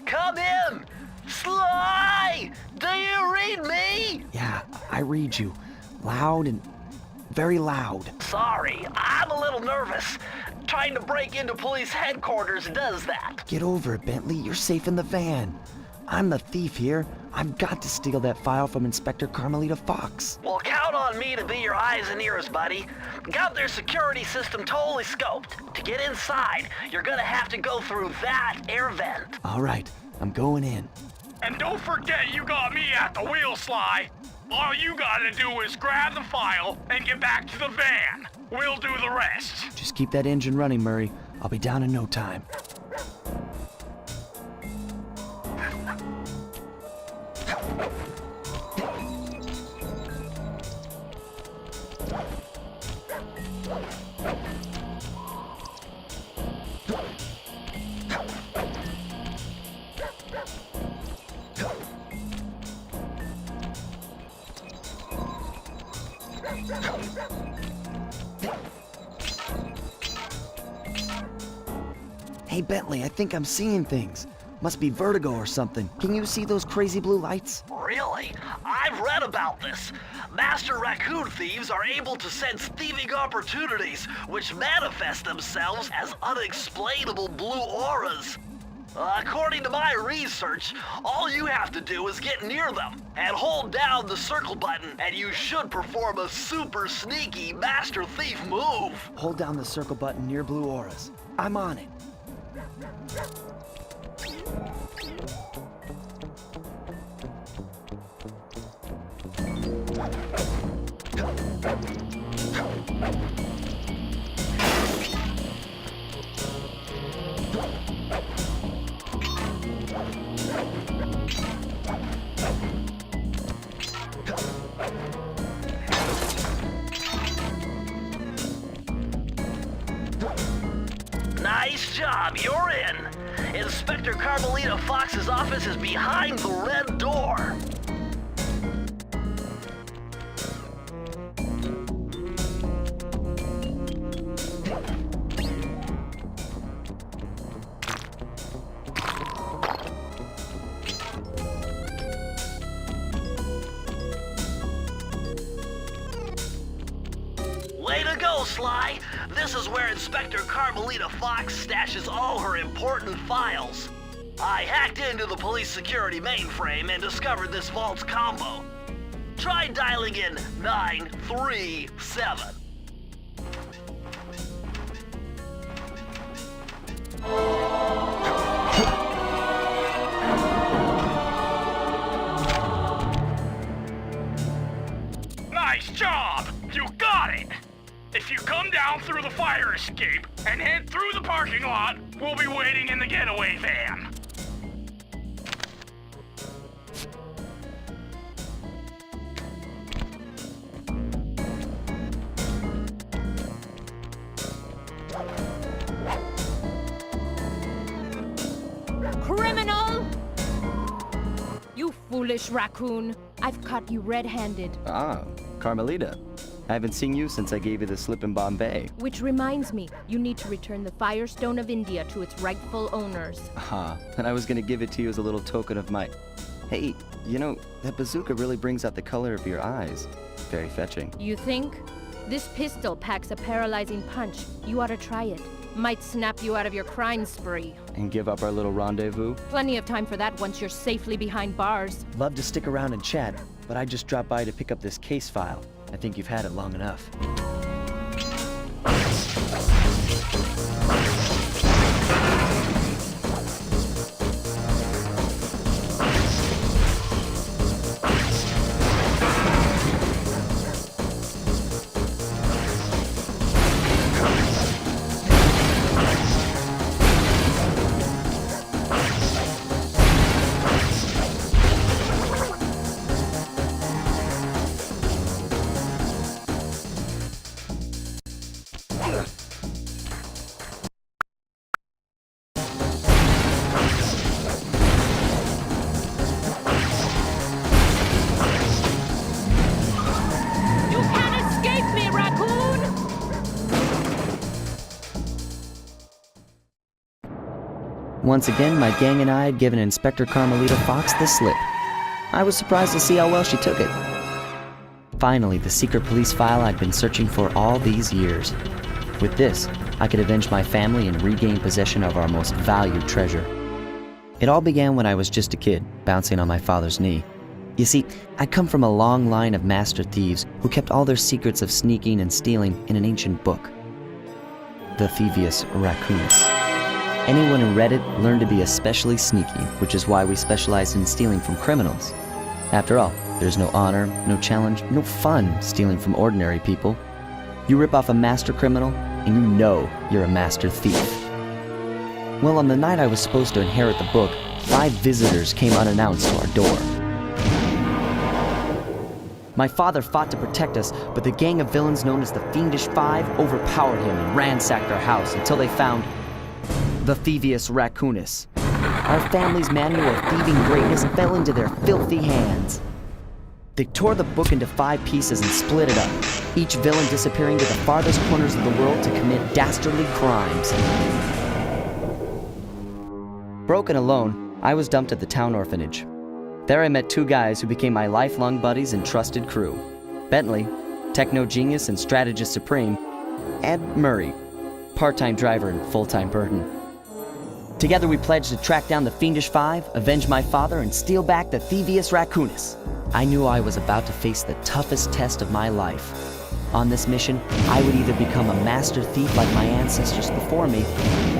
Come in! Sly! Do you read me? Yeah, I read you. Loud and very loud. Sorry, I'm a little nervous. Trying to break into police headquarters does that. Get over it, Bentley. You're safe in the van. I'm the thief here. I've got to steal that file from Inspector Carmelita Fox. Well, count on me to be your eyes and ears, buddy. Got their security system totally scoped. To get inside, you're gonna have to go through that air vent. All right, I'm going in. And don't forget you got me at the wheel, Sly. All you gotta do is grab the file and get back to the van. We'll do the rest. Just keep that engine running, Murray. I'll be down in no time. Hey, Bentley, I think I'm seeing things. Must be vertigo or something. Can you see those crazy blue lights? Really? I've read about this. Master raccoon thieves are able to sense thieving opportunities, which manifest themselves as unexplainable blue auras. According to my research, all you have to do is get near them and hold down the circle button, and you should perform a super sneaky master thief move. Hold down the circle button near blue auras. I'm on it. Nice job, you're in. Inspector Carmelita Fox's office is behind the red door. Way to go, Sly! This is where Inspector Carmelita Fox stashes all her important files. I hacked into the police security mainframe and discovered this vault's combo. Try dialing in 937. Nice job! You got it! If you come down through the fire escape and head through the parking lot, we'll be waiting in the getaway van. Criminal! You foolish raccoon. I've caught you red-handed. Ah, Carmelita. I haven't seen you since I gave you the slip in Bombay. Which reminds me, you need to return the Firestone of India to its rightful owners. And I was gonna give it to you as a little token of my... Hey, you know, that bazooka really brings out the color of your eyes. Very fetching. You think? This pistol packs a paralyzing punch. You ought to try it. Might snap you out of your crime spree. And give up our little rendezvous? Plenty of time for that once you're safely behind bars. Love to stick around and chat, but I just dropped by to pick up this case file. I think you've had it long enough. Once again, my gang and I had given Inspector Carmelita Fox the slip. I was surprised to see how well she took it. Finally, the secret police file I'd been searching for all these years. With this, I could avenge my family and regain possession of our most valued treasure. It all began when I was just a kid, bouncing on my father's knee. You see, I'd come from a long line of master thieves who kept all their secrets of sneaking and stealing in an ancient book, the Thievius Raccoonus. Anyone who read it learned to be especially sneaky, which is why we specialized in stealing from criminals. After all, there's no honor, no challenge, no fun stealing from ordinary people. You rip off a master criminal, and you know you're a master thief. Well, on the night I was supposed to inherit the book, 5 visitors came unannounced to our door. My father fought to protect us, but the gang of villains known as the Fiendish Five overpowered him and ransacked our house until they found the Thievius Raccoonus. Our family's manual of thieving greatness fell into their filthy hands. They tore the book into 5 pieces and split it up, each villain disappearing to the farthest corners of the world to commit dastardly crimes. Broken alone, I was dumped at the town orphanage. There I met 2 guys who became my lifelong buddies and trusted crew. Bentley, techno genius and strategist supreme, and Murray, part-time driver and full-time burden. Together we pledged to track down the Fiendish Five, avenge my father, and steal back the Thievius Raccoonus. I knew I was about to face the toughest test of my life. On this mission, I would either become a master thief like my ancestors before me,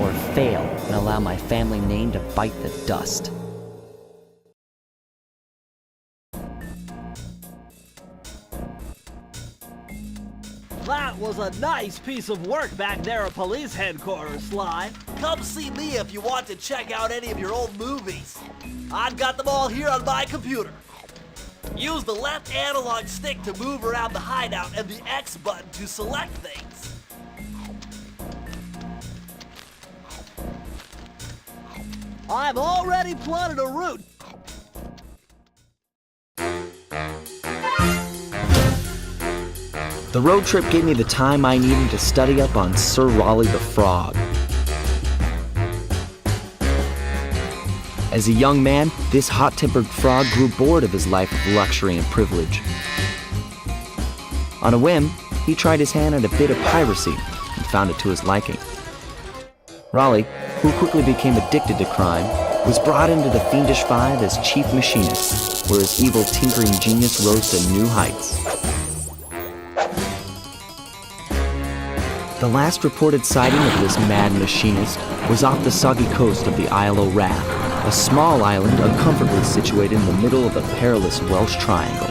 or fail and allow my family name to bite the dust. That was a nice piece of work back there at police headquarters, Sly. Come see me if you want to check out any of your old movies. I've got them all here on my computer. Use the left analog stick to move around the hideout and the X button to select things. I've already plotted a route. The road trip gave me the time I needed to study up on Sir Raleigh the Frog. As a young man, this hot-tempered frog grew bored of his life of luxury and privilege. On a whim, he tried his hand at a bit of piracy and found it to his liking. Raleigh, who quickly became addicted to crime, was brought into the Fiendish Five as chief machinist, where his evil tinkering genius rose to new heights. The last reported sighting of this mad machinist was off the soggy coast of the Isle o' Wrath, a small island uncomfortably situated in the middle of a perilous Welsh triangle.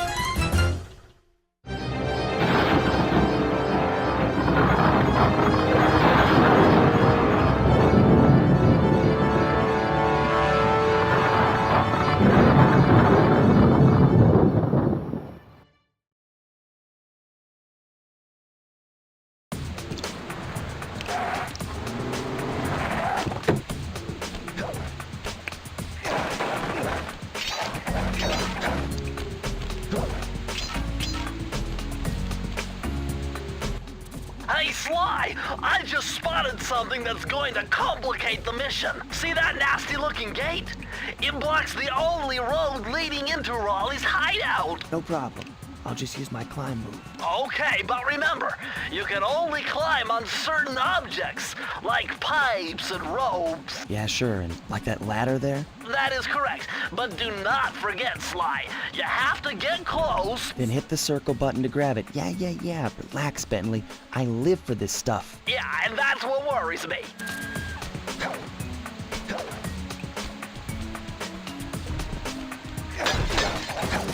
Hey, Sly! I just spotted something that's going to complicate the mission. See that nasty-looking gate? It blocks the only road leading into Raleigh's hideout. No problem. I'll just use my climb move. Okay, but remember, you can only climb on certain objects, like pipes and ropes. Yeah, sure, and like that ladder there? That is correct, but do not forget, Sly. You have to get close. Then hit the circle button to grab it. Yeah. Relax, Bentley. I live for this stuff. Yeah, and that's what worries me.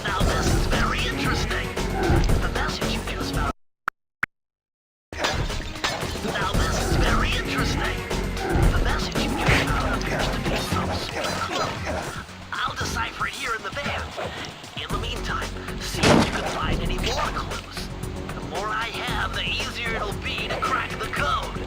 Now this is very interesting. The message you just found. Now this is very interesting. The message you just found appears to be some sort of clue. I'll decipher it here in the van. In the meantime, see if you can find any more clues. The more I have, the easier it'll be to crack the code.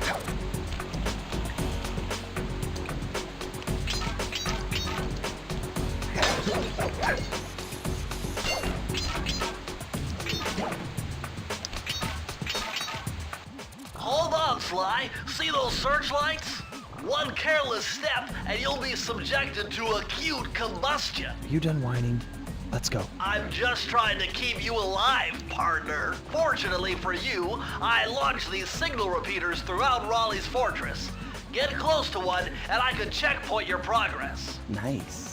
Hold on, Sly. See those searchlights? One careless step and you'll be subjected to acute combustion. You done whining? Let's go. I'm just trying to keep you alive, partner. Fortunately for you, I launched these signal repeaters throughout Raleigh's fortress. Get close to one, and I can checkpoint your progress. Nice.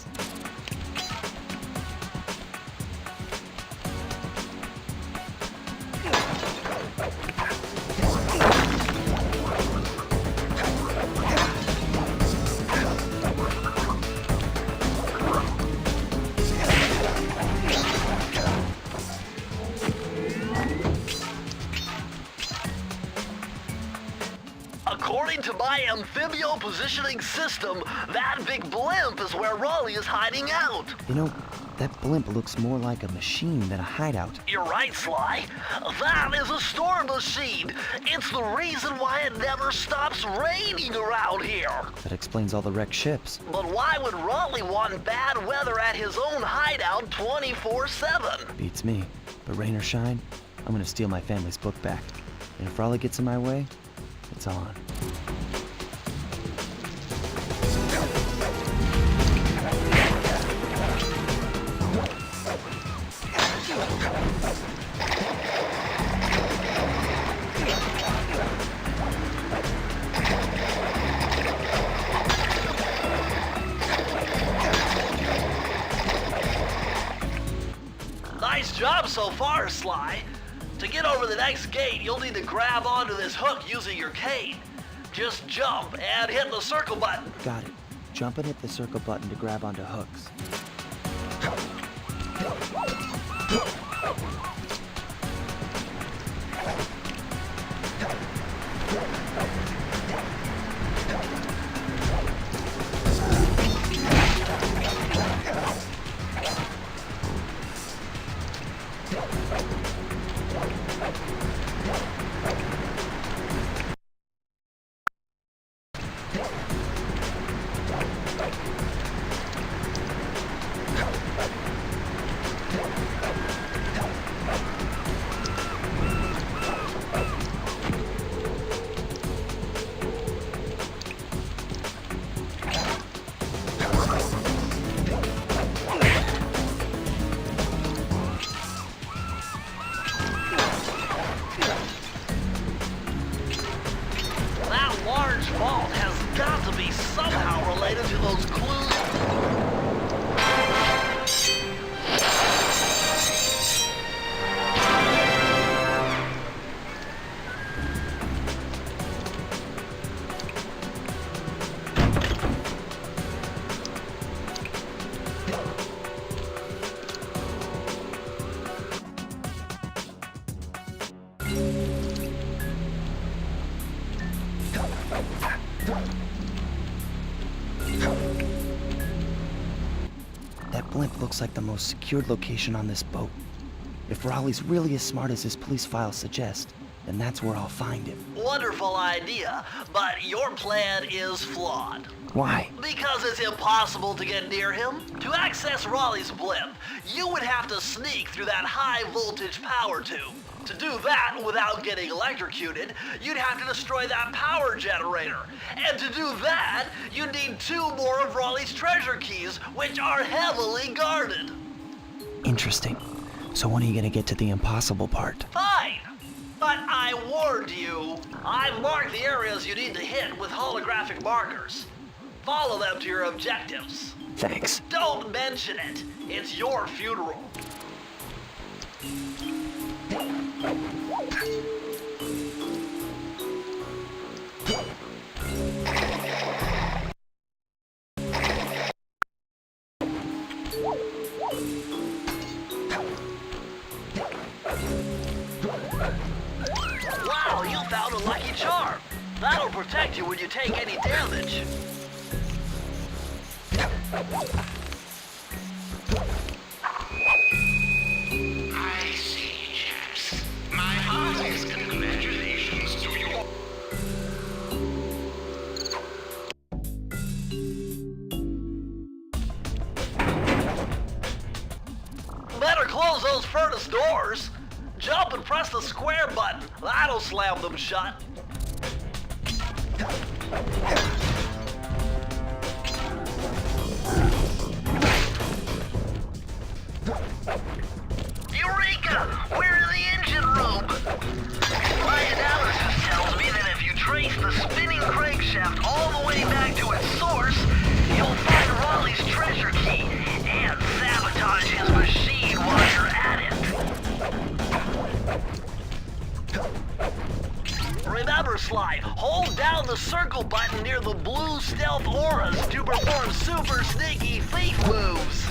According to my amphibio positioning system, that big blimp is where Raleigh is hiding out. You know, that blimp looks more like a machine than a hideout. You're right, Sly. That is a storm machine. It's the reason why it never stops raining around here. That explains all the wrecked ships. But why would Raleigh want bad weather at his own hideout 24/7? Beats me. But rain or shine, I'm gonna steal my family's book back. And if Raleigh gets in my way, it's on. Nice job so far, Sly. To get over the next gate, you'll need to grab onto this hook using your cane. Just jump and hit the circle button. Got it. Jump and hit the circle button to grab onto hooks. That large vault has got to be somehow related to those clues. That blimp looks like the most secured location on this boat. If Raleigh's really as smart as his police files suggest, then that's where I'll find him. Wonderful idea, but your plan is flawed. Why? Because it's impossible to get near him. To access Raleigh's blimp, you would have to sneak through that high-voltage power tube. To do that without getting electrocuted, you'd have to destroy that power generator. And to do that, you'd need 2 more of Raleigh's treasure keys, which are heavily guarded. Interesting. So when are you gonna get to the impossible part? Fine. But I warned you. I've marked the areas you need to hit with holographic markers. Follow them to your objectives. Thanks. Don't mention it. It's your funeral. Wow, you found a lucky charm. That'll protect you when you take any damage. I see, chaps. My heartiest congratulations to you. Better close those furnace doors. Jump and press the square button. That'll slam them shut. shaft all the way back to its source, you'll find Raleigh's treasure key and sabotage his machine while you're at it. Remember, Sly, hold down the circle button near the blue stealth auras to perform super sneaky thief moves.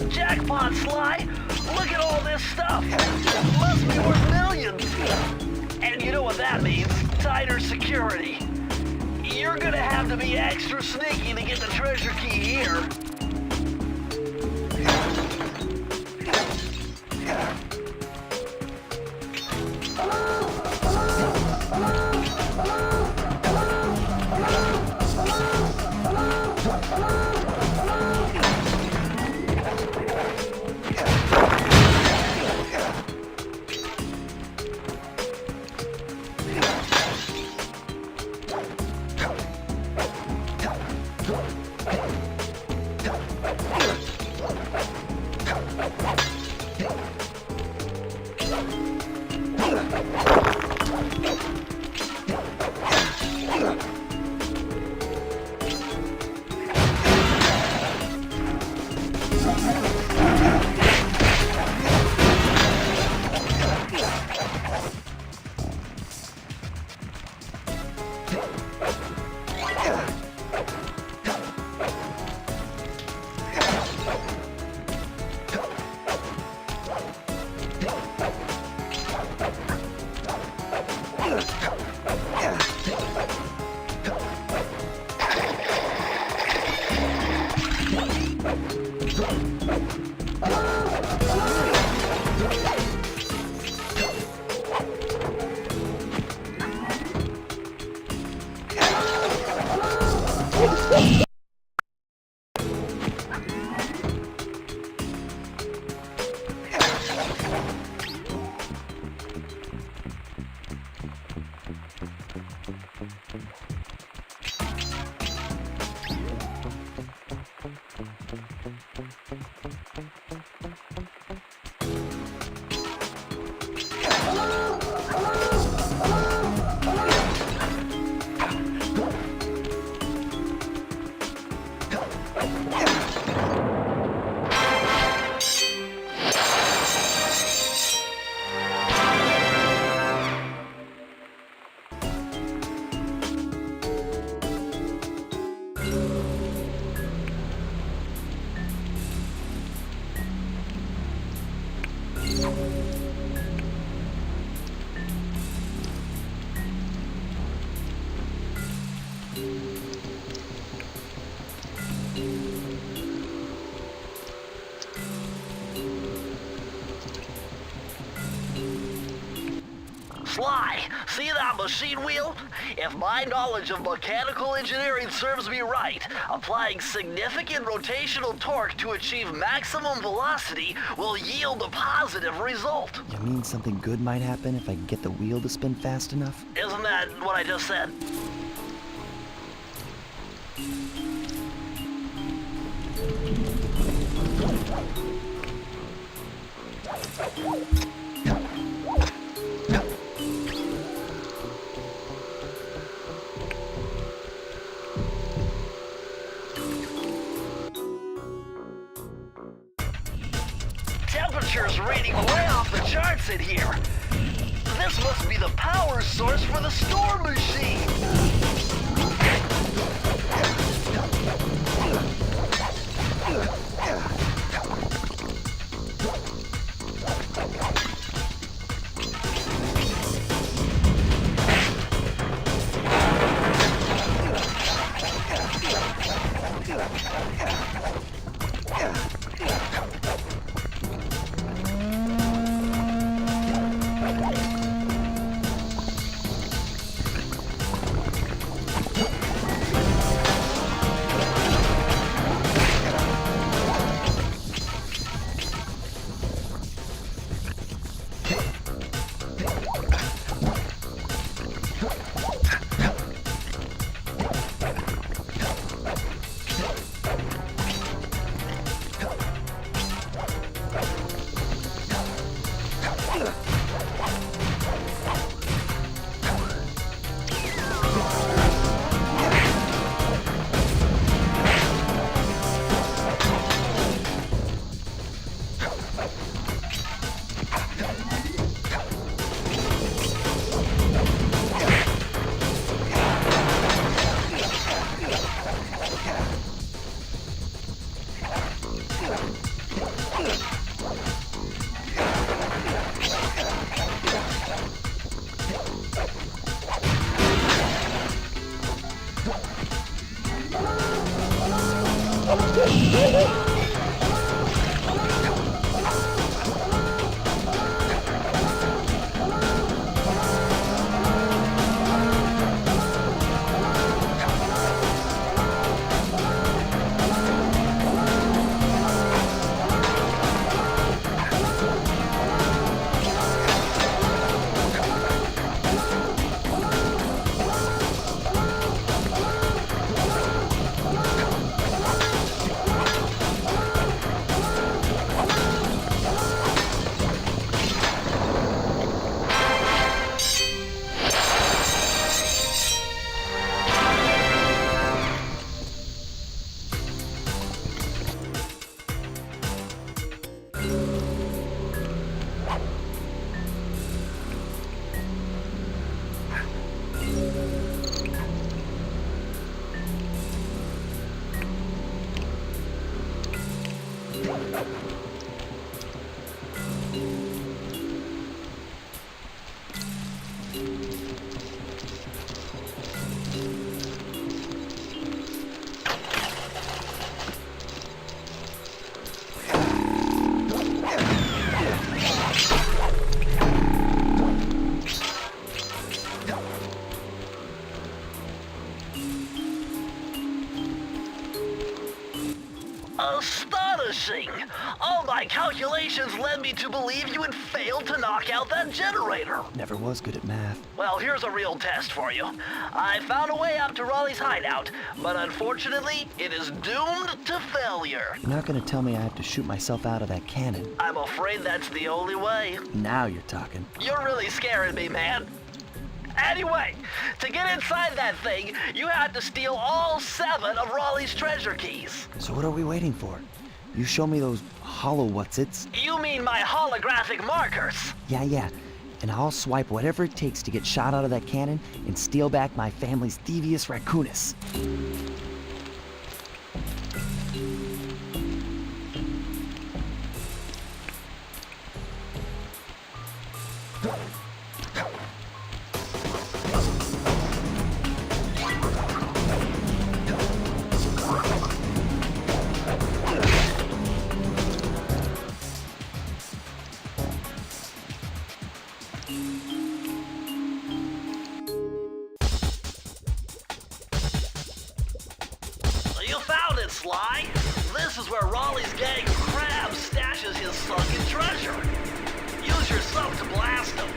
Jackpot, Sly! Look at all this stuff! Must be worth millions! And you know what that means? Tighter security. You're gonna have to be extra sneaky to get the treasure key here. Sly, see that machine wheel? If my knowledge of mechanical engineering serves me right, applying significant rotational torque to achieve maximum velocity will yield a positive result. You mean something good might happen if I can get the wheel to spin fast enough? Isn't that what I just said? Temperature's reading way off the charts in here. This must be the power source for the storm machine. thing. All my calculations led me to believe you had failed to knock out that generator. Never was good at math. Well, here's a real test for you. I found a way up to Raleigh's hideout, but unfortunately, it is doomed to failure. You're not gonna tell me I have to shoot myself out of that cannon. I'm afraid that's the only way. Now you're talking. You're really scaring me, man. Anyway, to get inside that thing, you had to steal all 7 of Raleigh's treasure keys. So what are we waiting for? You show me those hollow what's-its? You mean my holographic markers? Yeah. And I'll swipe whatever it takes to get shot out of that cannon and steal back my family's Thievius Raccoonus. You found it, Sly. This is where Raleigh's gang of crabs stashes his sunken treasure. Use your sub to blast him.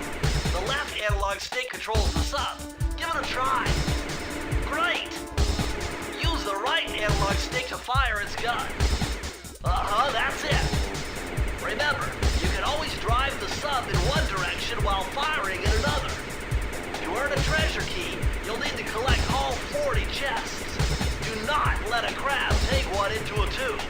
The left analog stick controls the sub. Give it a try. Great. Use the right analog stick to fire its gun. That's it. Remember, you can always drive the sub in one direction while firing in another. To earn a treasure key, you'll need to collect all 40 chests. Do not let a crab take one into a tube.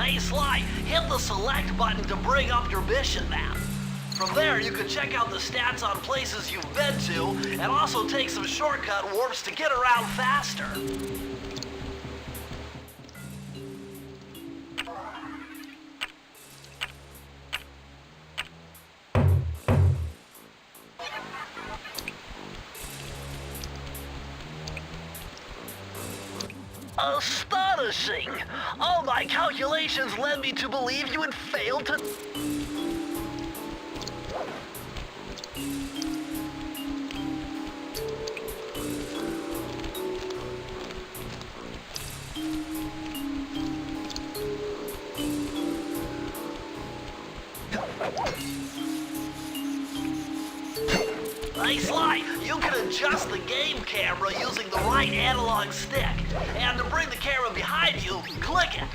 Hey Sly, hit the select button to bring up your mission map. From there, you can check out the stats on places you've been to, and also take some shortcut warps to get around faster. Astonishing! All my calculations led me to believe you had failed to... Hey Sly, you can adjust the game camera using the right analog stick. And to bring the camera behind you, click it.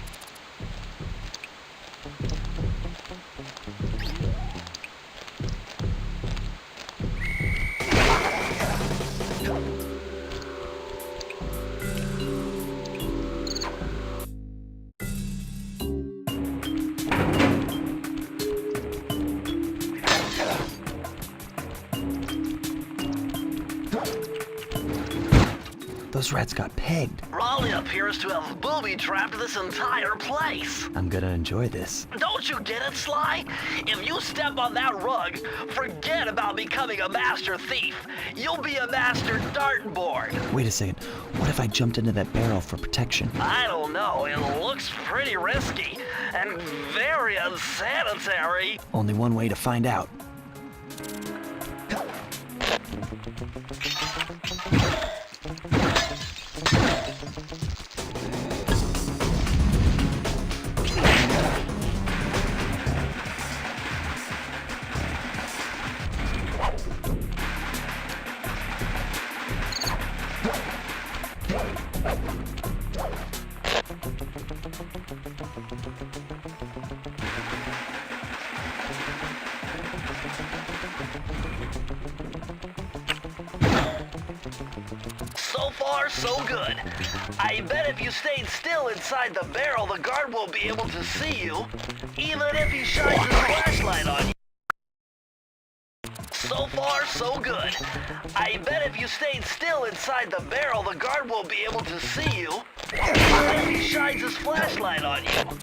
Those rats got pegged. Raleigh appears to have booby-trapped this entire place. I'm gonna enjoy this. Don't you get it, Sly? If you step on that rug, forget about becoming a master thief. You'll be a master dartboard. Wait a second. What if I jumped into that barrel for protection? I don't know. It looks pretty risky and very unsanitary. Only one way to find out. So far, so good. I bet if you stayed still inside the barrel, the guard won't be able to see you, even if he shines his flashlight on you. So far, so good. I bet if you stayed still inside the barrel, the guard won't be able to see you, even if he shines his flashlight on you.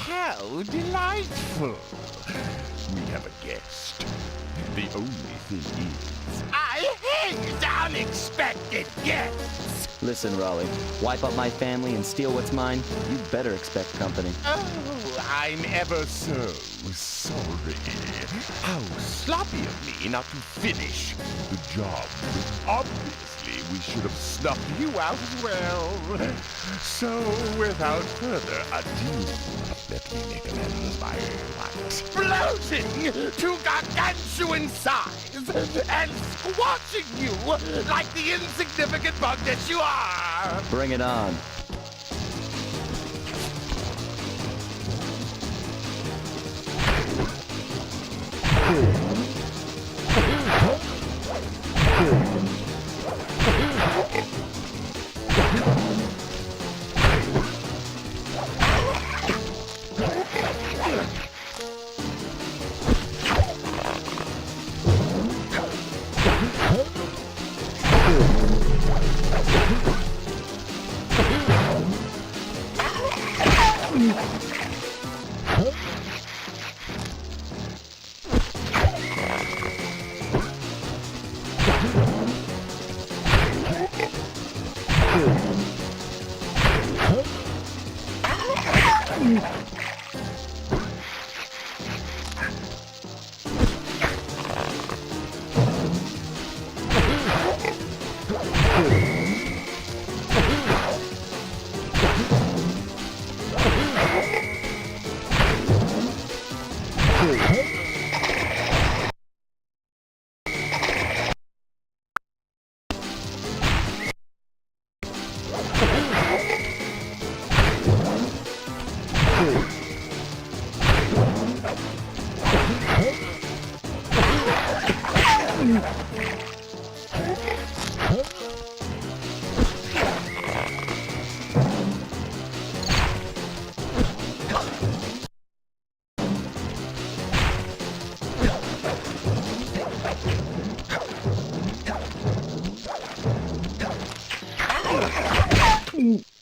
How delightful. We have a guest. The only thing is, I hate unexpected guests. Listen, Raleigh, wipe up my family and steal what's mine, you better expect company. Oh, I'm ever so sorry. How sloppy of me not to finish the job. Obviously, we should have snuffed you out as well. So, without further ado, let me make amends by exploding to gargantuan size and squashing you like the insignificant bug that you are. Bring it on.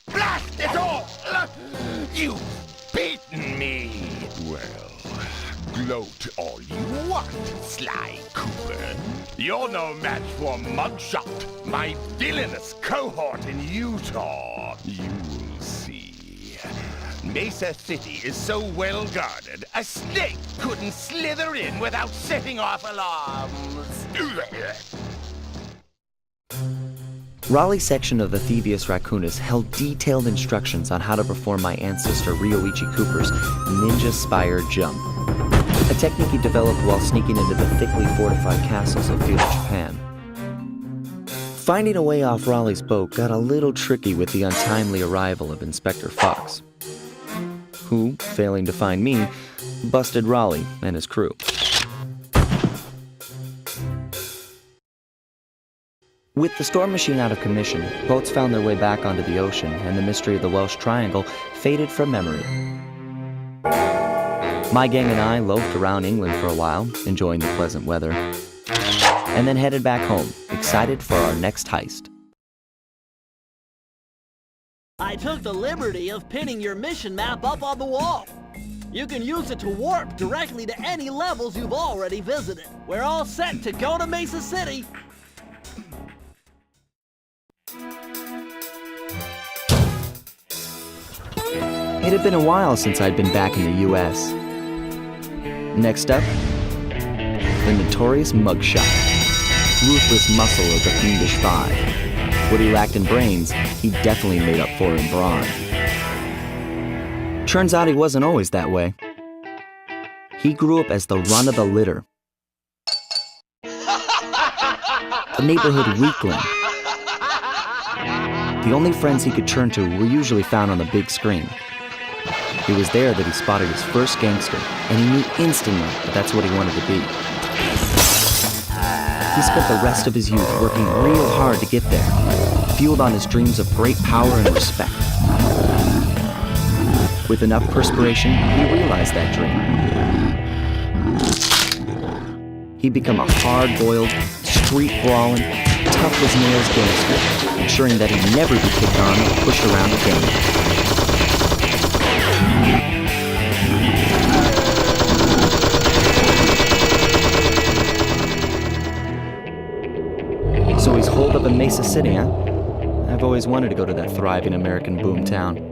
Blast it all! You've beaten me! Well, gloat all you want, Sly Cooper. You're no match for Mugshot, my villainous cohort in Utah. You will see. Mesa City is so well guarded, a snake couldn't slither in without setting off alarms. Raleigh's section of the Thievius Raccoonus held detailed instructions on how to perform my ancestor Ryoichi Cooper's Ninja Spire Jump, a technique he developed while sneaking into the thickly fortified castles of feudal Japan. Finding a way off Raleigh's boat got a little tricky with the untimely arrival of Inspector Fox, who, failing to find me, busted Raleigh and his crew. With the storm machine out of commission, boats found their way back onto the ocean, and the mystery of the Welsh Triangle faded from memory. My gang and I loafed around England for a while, enjoying the pleasant weather, and then headed back home, excited for our next heist. I took the liberty of pinning your mission map up on the wall. You can use it to warp directly to any levels you've already visited. We're all set to go to Mesa City. It had been a while since I'd been back in the U.S. Next up, the notorious Mugshot, ruthless muscle of the Fiendish Five. What he lacked in brains, he definitely made up for in brawn. Turns out he wasn't always that way. He grew up as the run of the litter, a neighborhood weakling. The only friends he could turn to were usually found on the big screen. It was there that he spotted his first gangster, and he knew instantly that that's what he wanted to be. He spent the rest of his youth working real hard to get there, fueled on his dreams of great power and respect. With enough perspiration, he realized that dream. He'd become a hard-boiled, street-brawling, tough-as-nails gangster, ensuring that he'd never be kicked on or pushed around again. City, huh? I've always wanted to go to that thriving American boomtown.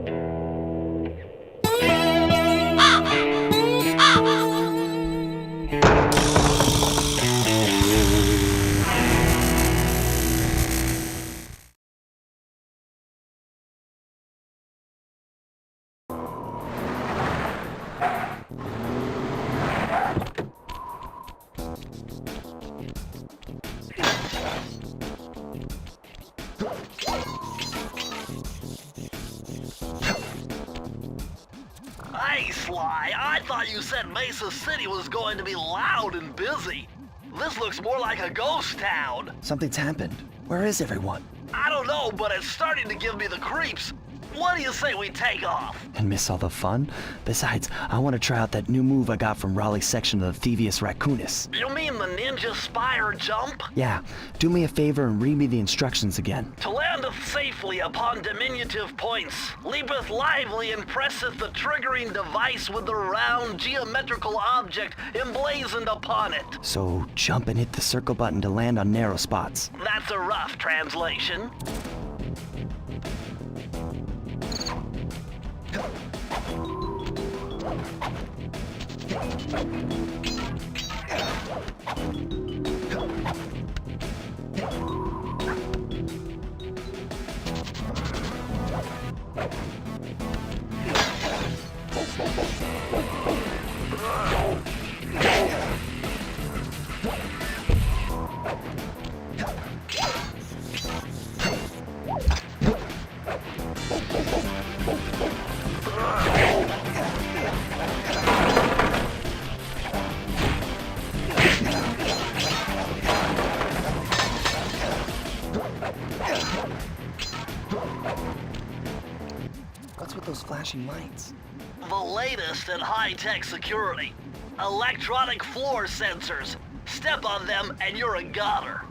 Hey, Sly, I thought you said Mesa City was going to be loud and busy. This looks more like a ghost town. Something's happened. Where is everyone? I don't know, but it's starting to give me the creeps. What do you say we take off? And miss all the fun? Besides, I want to try out that new move I got from Raleigh's section of the Thievius Raccoonus. You mean the ninja spire jump? Yeah, do me a favor and read me the instructions again. To landeth safely upon diminutive points, leapeth lively and presseth the triggering device with the round geometrical object emblazoned upon it. So jump and hit the circle button to land on narrow spots. That's a rough translation. What's with those flashing lights? The latest in high-tech security. Electronic floor sensors. Step on them and you're a goner.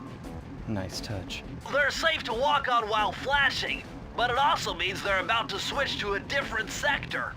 Nice touch. They're safe to walk on while flashing, but it also means they're about to switch to a different sector.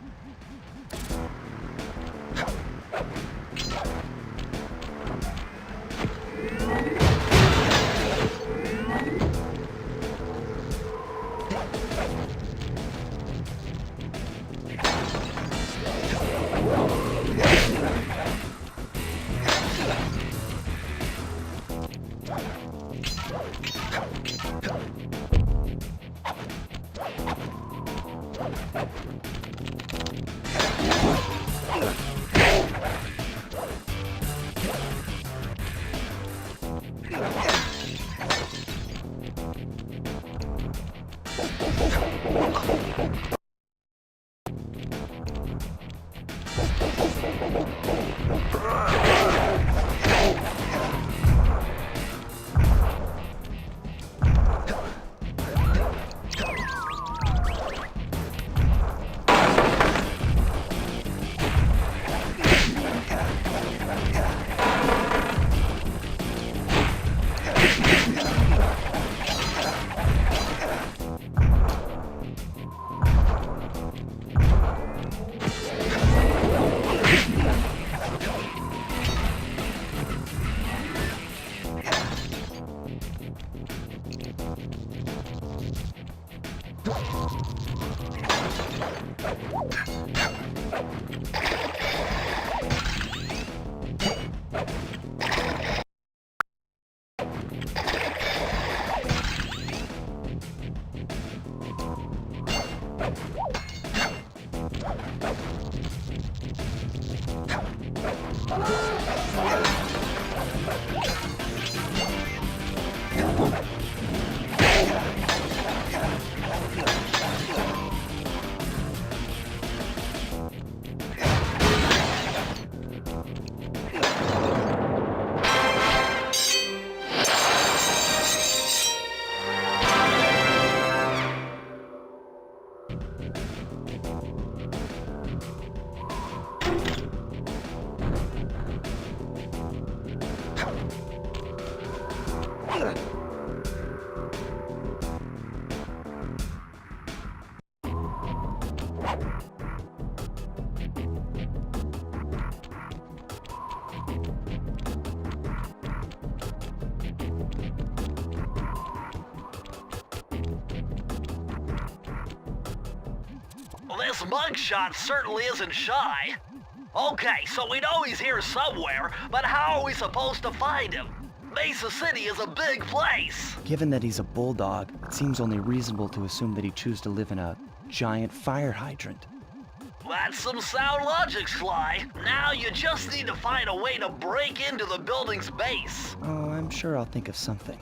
this mugshot certainly isn't shy. Okay, so we know he's here somewhere, but how are we supposed to find him? Mesa City is a big place. Given that he's a bulldog, it seems only reasonable to assume that he'd choose to live in a giant fire hydrant. That's some sound logic, Sly. Now you just need to find a way to break into the building's base. Oh, I'm sure I'll think of something.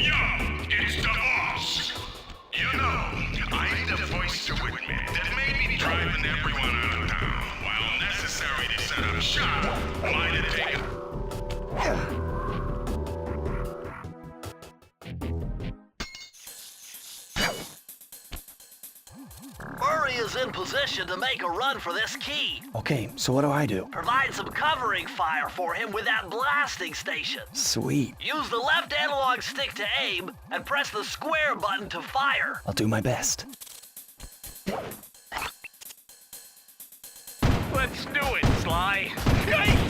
Yo! It's the boss! You know, I need a voice to admit that maybe driving everyone out of town, while necessary to set up shop, might have taken... Murray is in position to make a run for this key. Okay, so what do I do? Provide some covering fire for him with that blasting station. Sweet. Use the left analog stick to aim and press the square button to fire. I'll do my best. Let's do it, Sly. Yikes!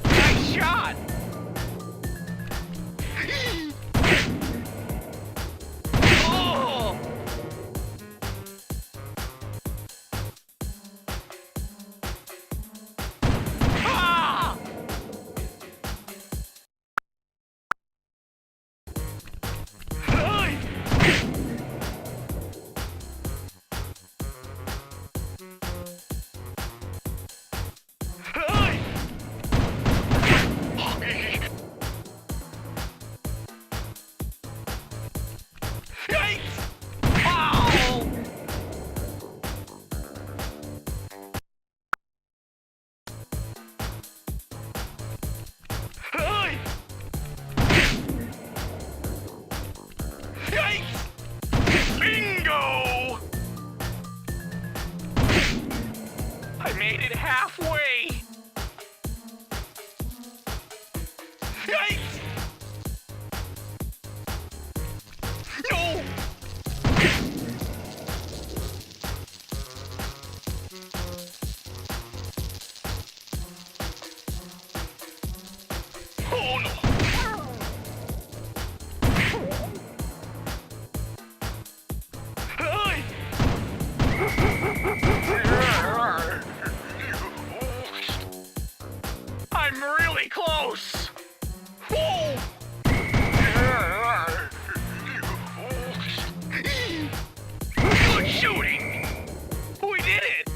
Nice shot! Oh! Ah! Hey! Hey! Yikes! Ow! Hey! Yikes! Bingo! I made it halfway! Yikes! No! Oh no! Hey! I'm really close! Whoa! Good shooting! We did it!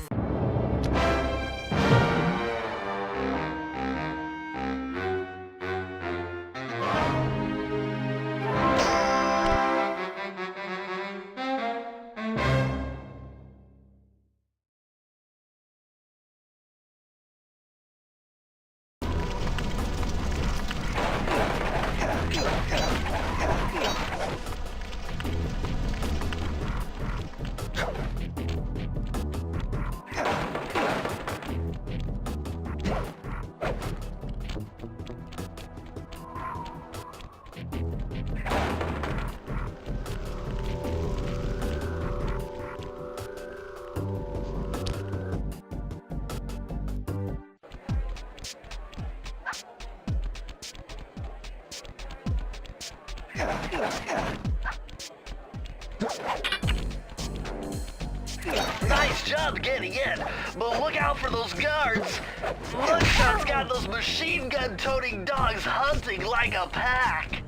Nice job getting in, but look out for those guards. Mugshot's got those machine gun-toting dogs hunting like a pack.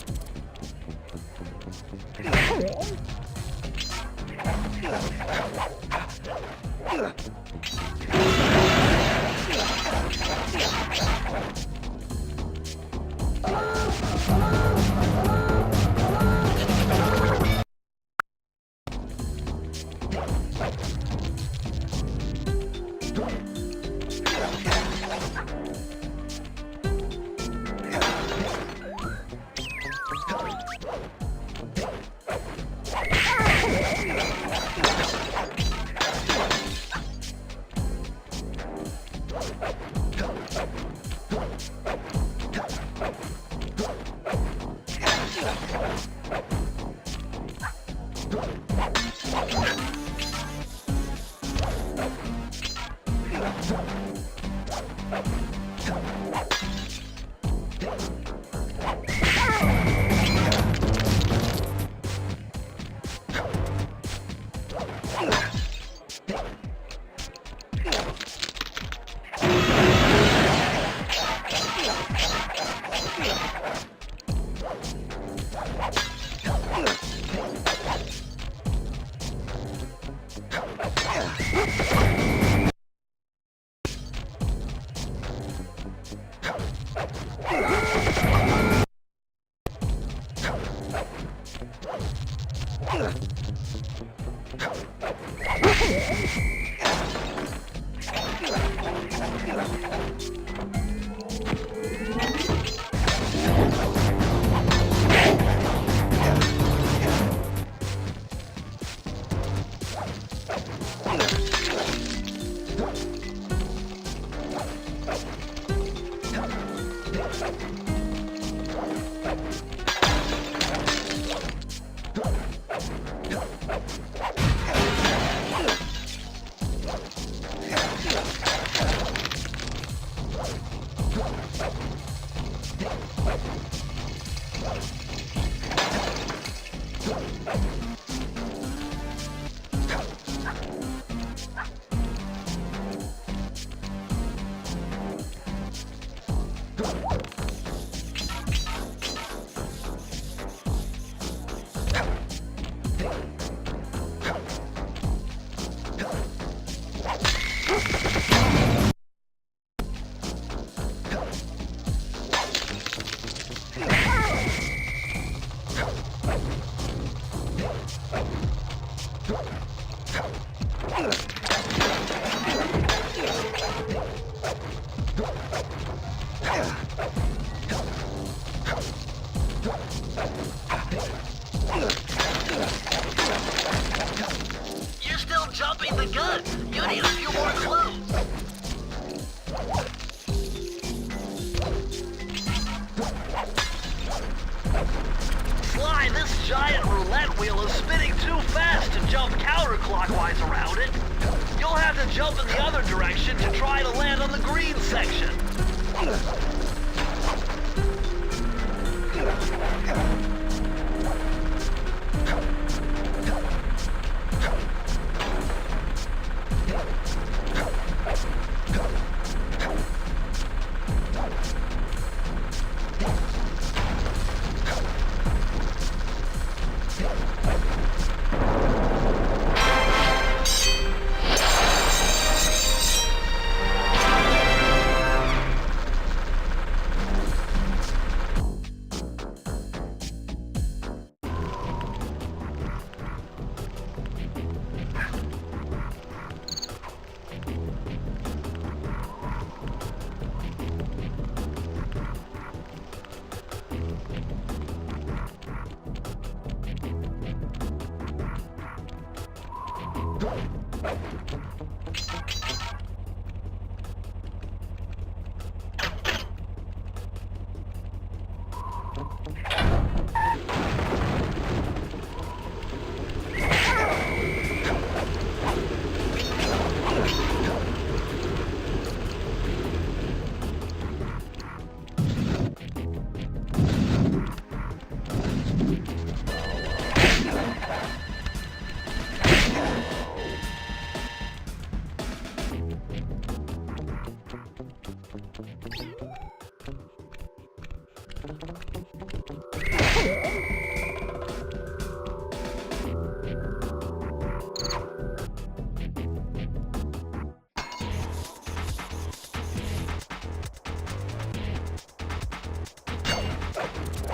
jump counterclockwise around it, you'll have to jump in the other direction to try to land on the green section.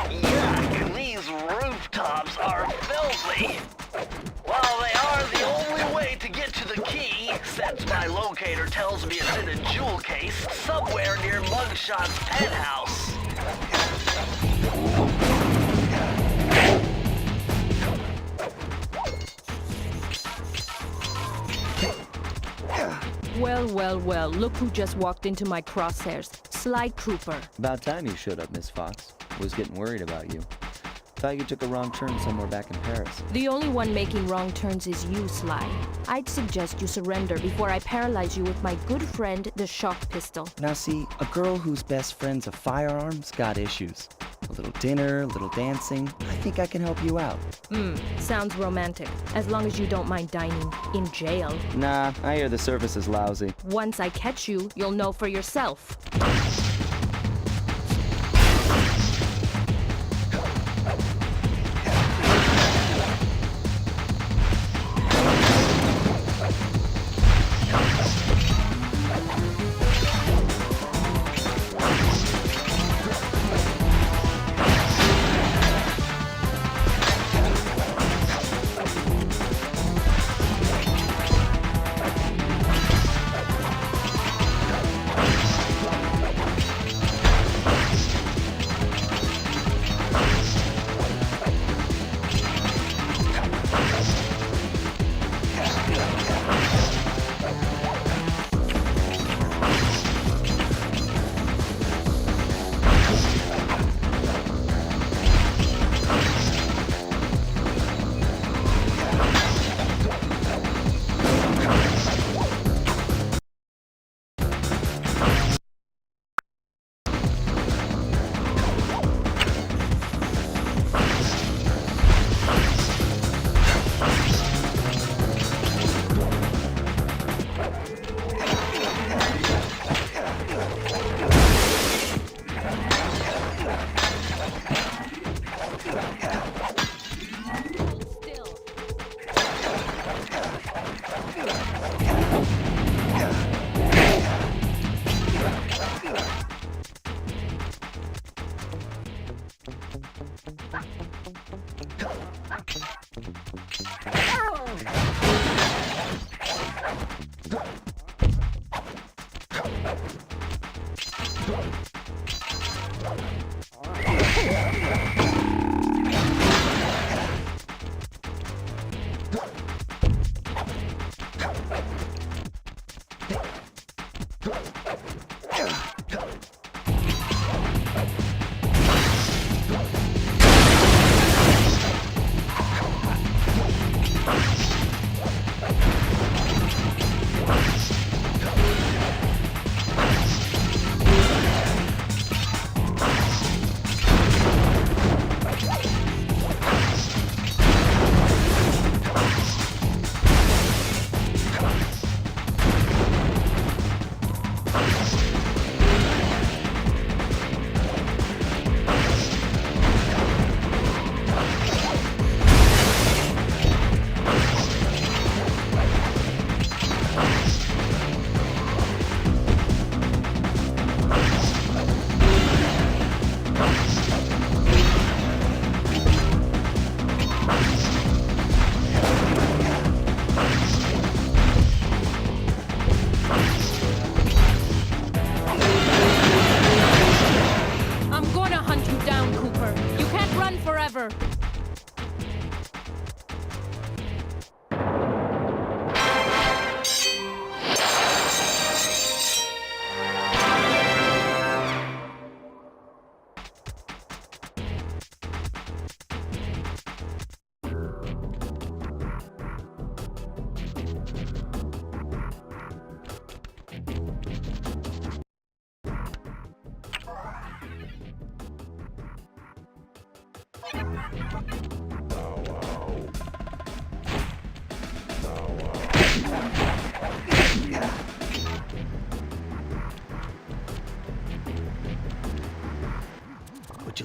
Yuck, these rooftops are filthy. While they are the only way to get to the key, since my locator tells me it's in a jewel case somewhere near Mugshot's penthouse. Well, well, well, look who just walked into my crosshairs. Sly Cooper. About time you showed up, Miss Fox. Was getting worried about you. Thought you took a wrong turn somewhere back in Paris. The only one making wrong turns is you, Sly. I'd suggest you surrender before I paralyze you with my good friend, the shock pistol. Now see, a girl whose best friend's a firearm's got issues. A little dinner, a little dancing. I think I can help you out. Sounds romantic. As long as you don't mind dining in jail. Nah, I hear the service is lousy. Once I catch you, you'll know for yourself.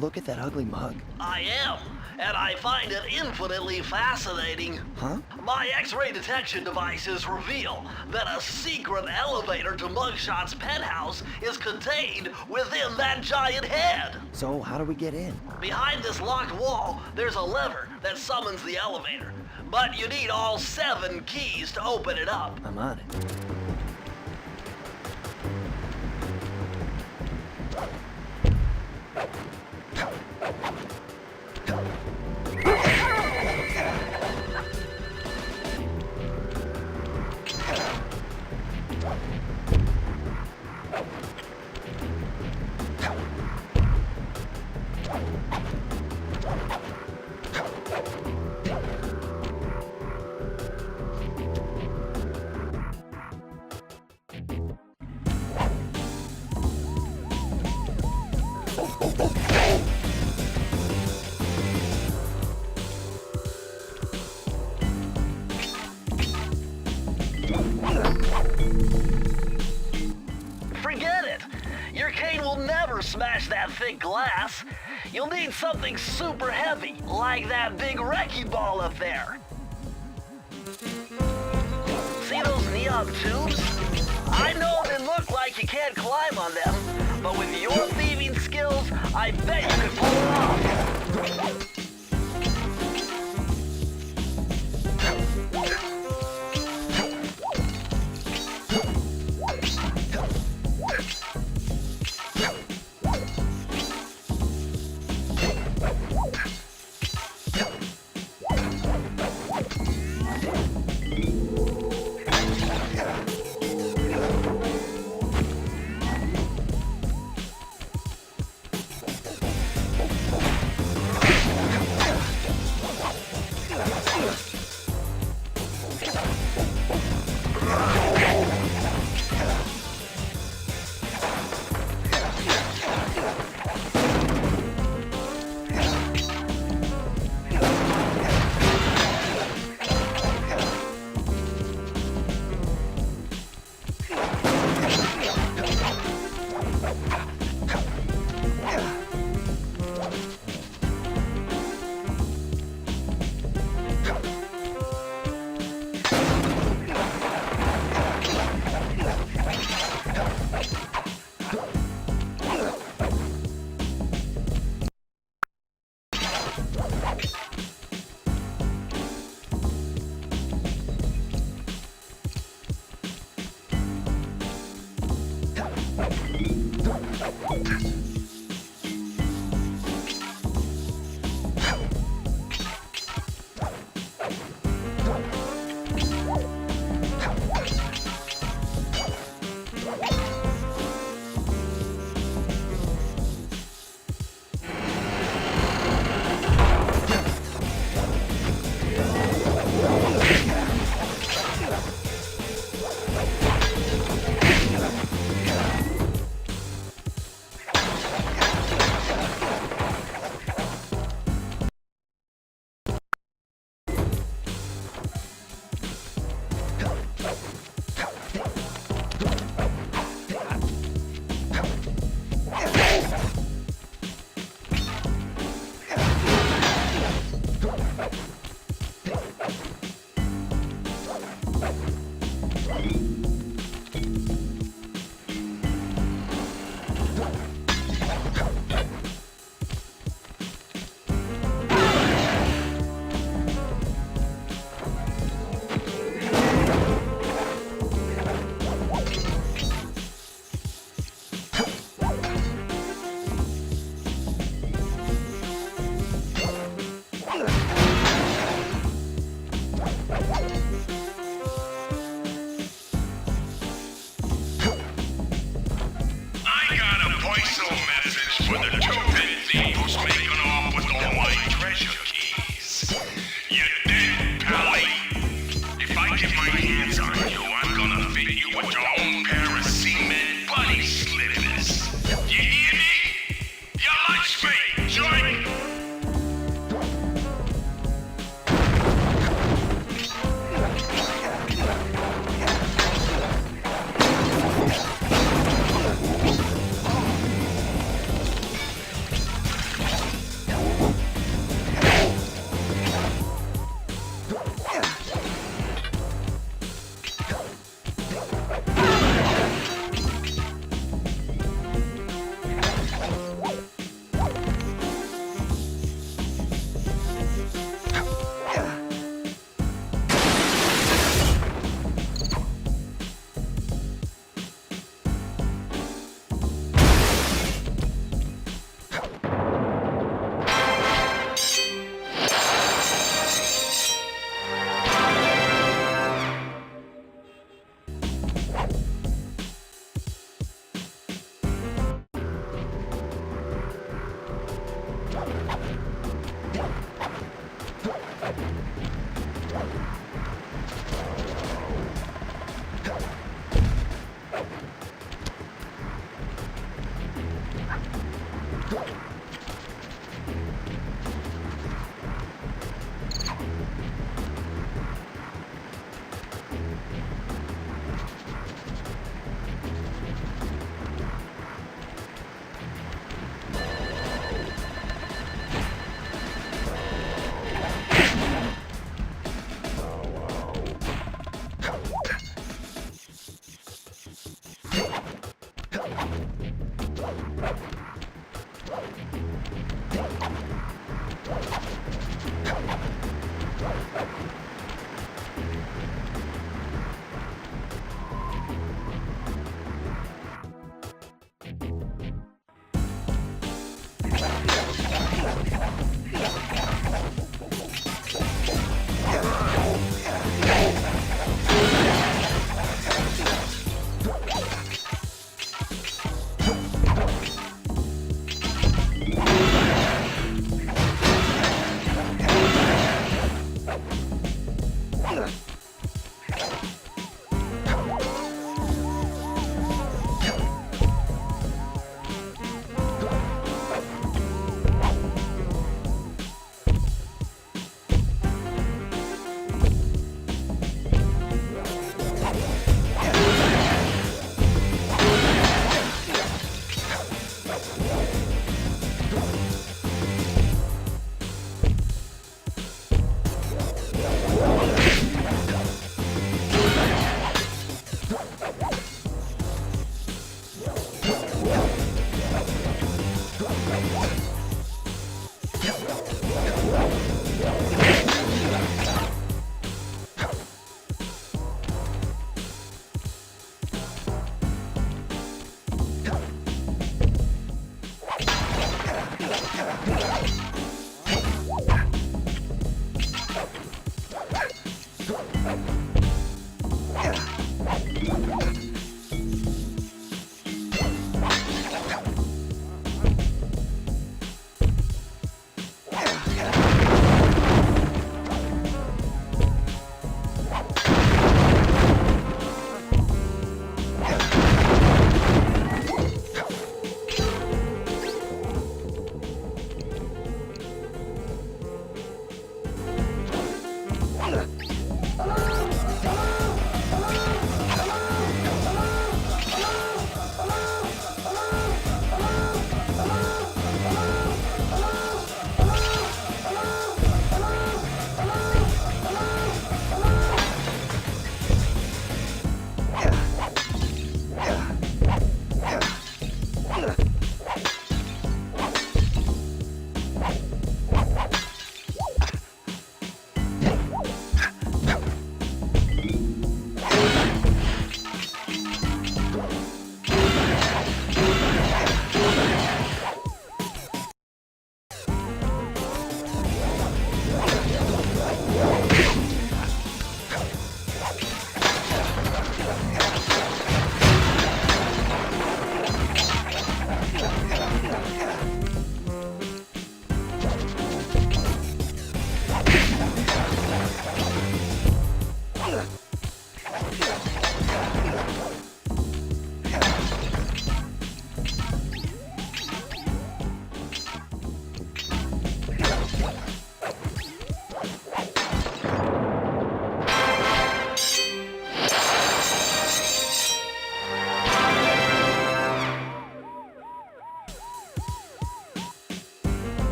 look at that ugly mug? I am, and I find it infinitely fascinating. Huh? My X-ray detection devices reveal that a secret elevator to Mugshot's penthouse is contained within that giant head. So how do we get in? Behind this locked wall, there's a lever that summons the elevator. But you need all 7 keys to open it up. I'm on it. Forget it. Your cane will never smash that thick glass. You'll need something super heavy, like that big wrecking ball up there. See those neon tubes? I know they look like you can't climb on them, but with your thieving skills, I bet you could pull it off.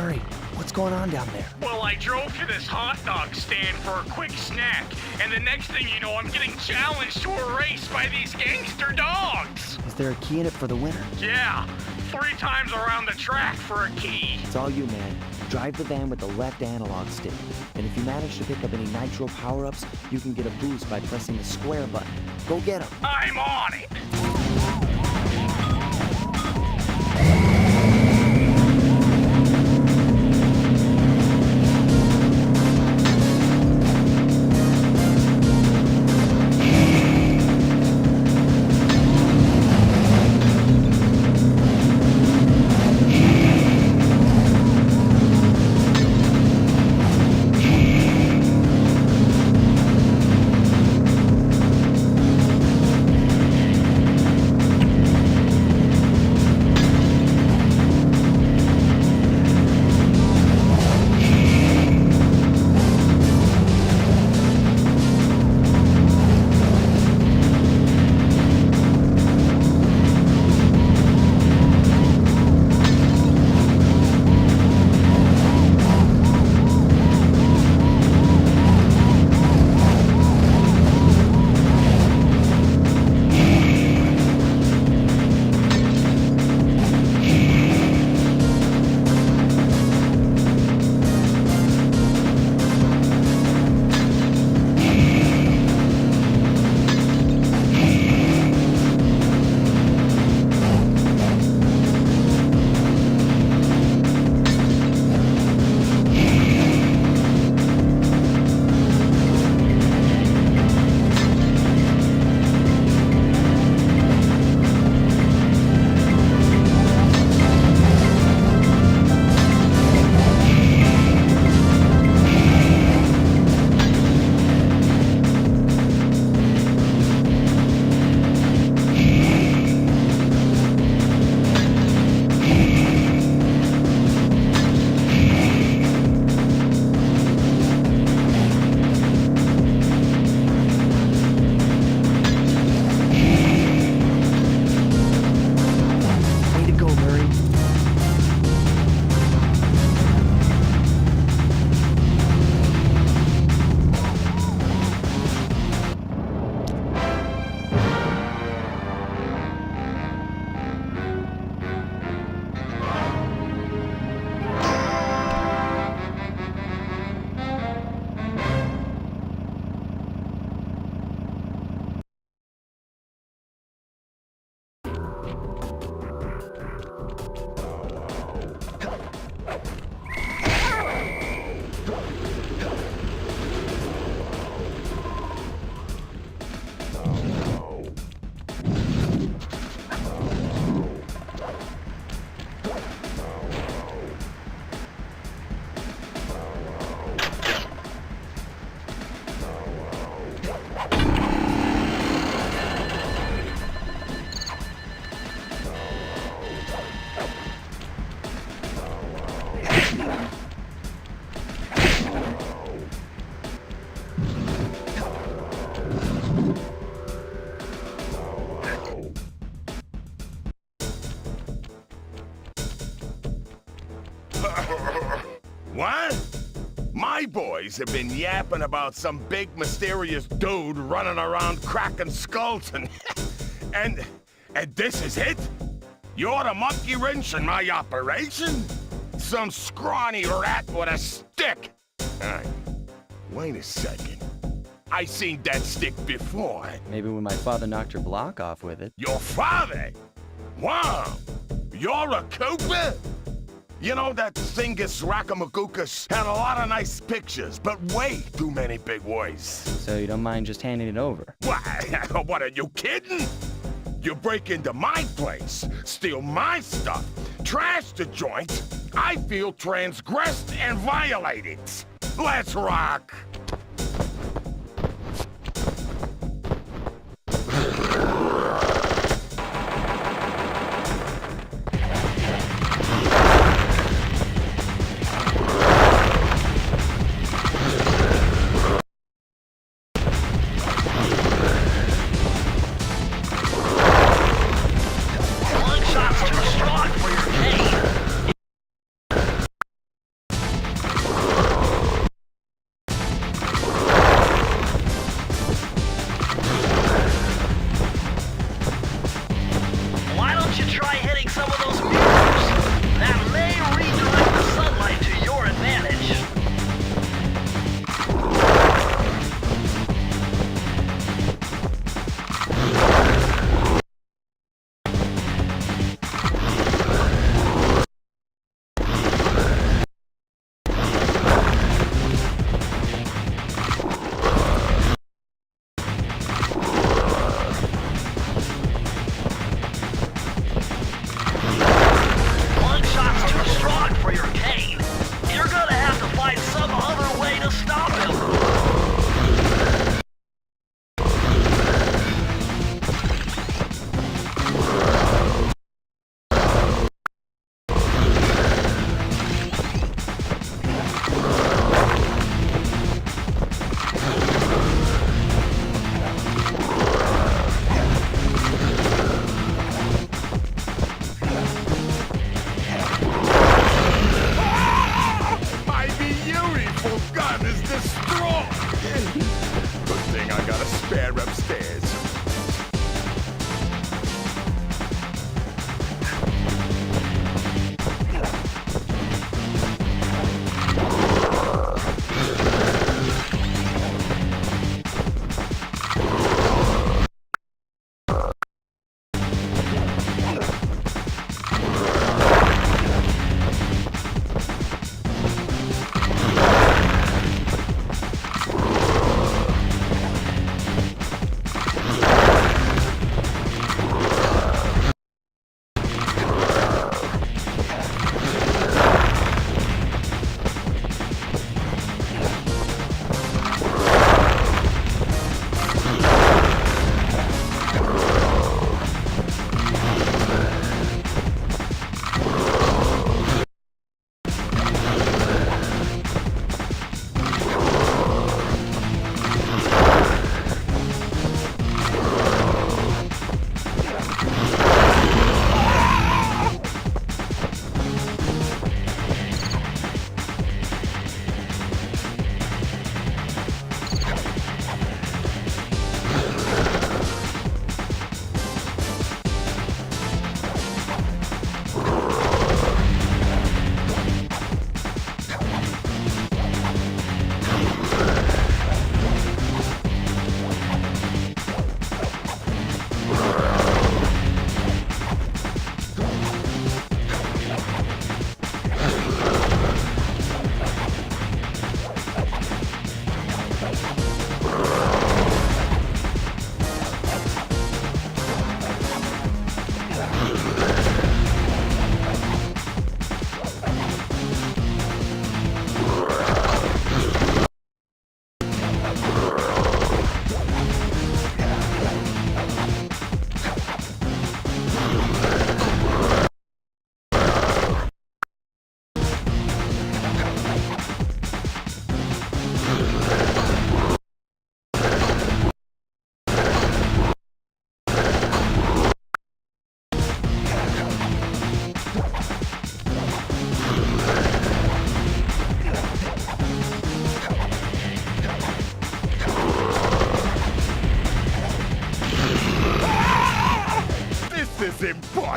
hurry. What's going on down there? Well, I drove to this hot dog stand for a quick snack, and the next thing you know, I'm getting challenged to a race by these gangster dogs. Is there a key in it for the winner? Yeah, 3 times around the track for a key. It's all you, man. Drive the van with the left analog stick. And if you manage to pick up any nitro power-ups, you can get a boost by pressing the square button. Go get 'em. I'm on it. What? My boys have been yapping about some big mysterious dude running around cracking skulls and this is it? You're the monkey wrench in my operation? Some scrawny rat with a stick. Hey, wait a second. I seen that stick before. Maybe when my father knocked your block off with it. Your father? Wow! You're a Cooper? You know, that Thievius Raccoonus had a lot of nice pictures, but way too many big words. So you don't mind just handing it over? What, are you kidding? You break into my place, steal my stuff, trash the joint. I feel transgressed and violated. Let's rock!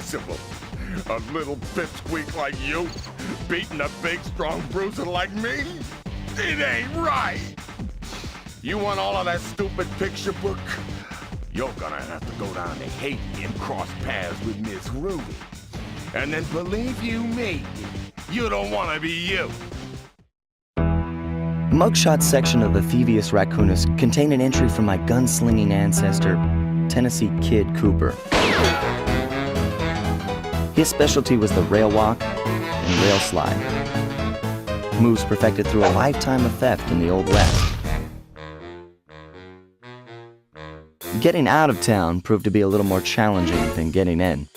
possible? A little pipsqueak like you beating a big, strong bruiser like me? It ain't right! You want all of that stupid picture book? You're gonna have to go down to Haiti and cross paths with Miss Ruby. And then believe you me, you don't want to be you. Mugshot section of the Thievius Raccoonus contained an entry from my gunslinging ancestor, Tennessee Kid Cooper. His specialty was the rail walk and rail slide, moves perfected through a lifetime of theft in the Old West. Getting out of town proved to be a little more challenging than getting in.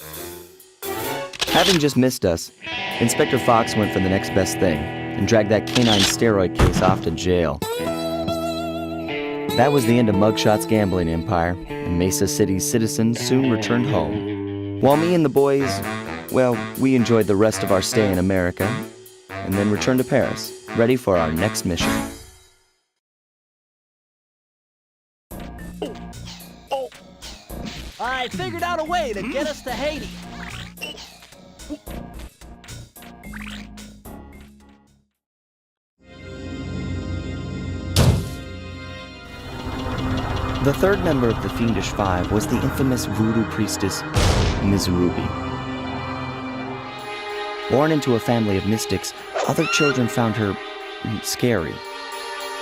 Having just missed us, Inspector Fox went for the next best thing and dragged that canine steroid case off to jail. That was the end of Mugshot's gambling empire, and Mesa City's citizens soon returned home. While me and the boys, well, we enjoyed the rest of our stay in America, and then returned to Paris, ready for our next mission. I figured out a way to get us to Haiti. The third member of the Fiendish Five was the infamous voodoo priestess, Ms. Ruby. Born into a family of mystics, other children found her scary.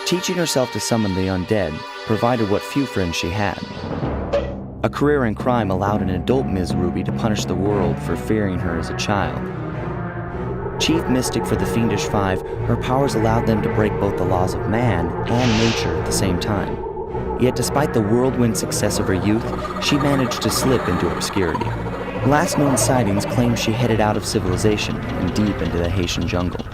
Teaching herself to summon the undead provided what few friends she had. A career in crime allowed an adult Ms. Ruby to punish the world for fearing her as a child. Chief mystic for the Fiendish Five, her powers allowed them to break both the laws of man and nature at the same time. Yet despite the whirlwind success of her youth, she managed to slip into obscurity. Last known sightings claim she headed out of civilization and deep into the Haitian jungle.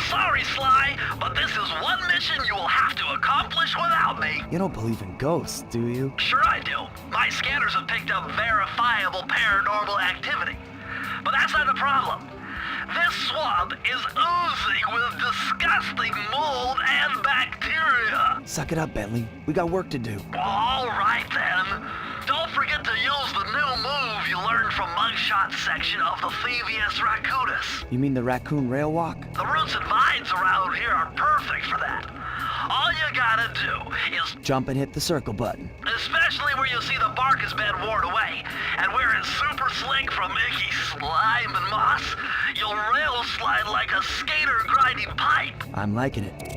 Sorry, Sly, but this is one mission you will have to accomplish without me. You don't believe in ghosts, do you? Sure I do. My scanners have picked up verifiable paranormal activity. But that's not the problem. This swamp is oozing with disgusting mold and bacteria. Suck it up, Bentley. We got work to do. Well, all right then. Don't forget to use the new move you learned from Mugshot's section of the Thievius Raccoonus. You mean the raccoon rail walk? The roots and vines around here are perfect for that. All you gotta do is Jump and hit the circle button. especially where you see the bark has been worn away, and where it's super slick from icky slime and moss, you'll rail slide like a skater grinding pipe. I'm liking it.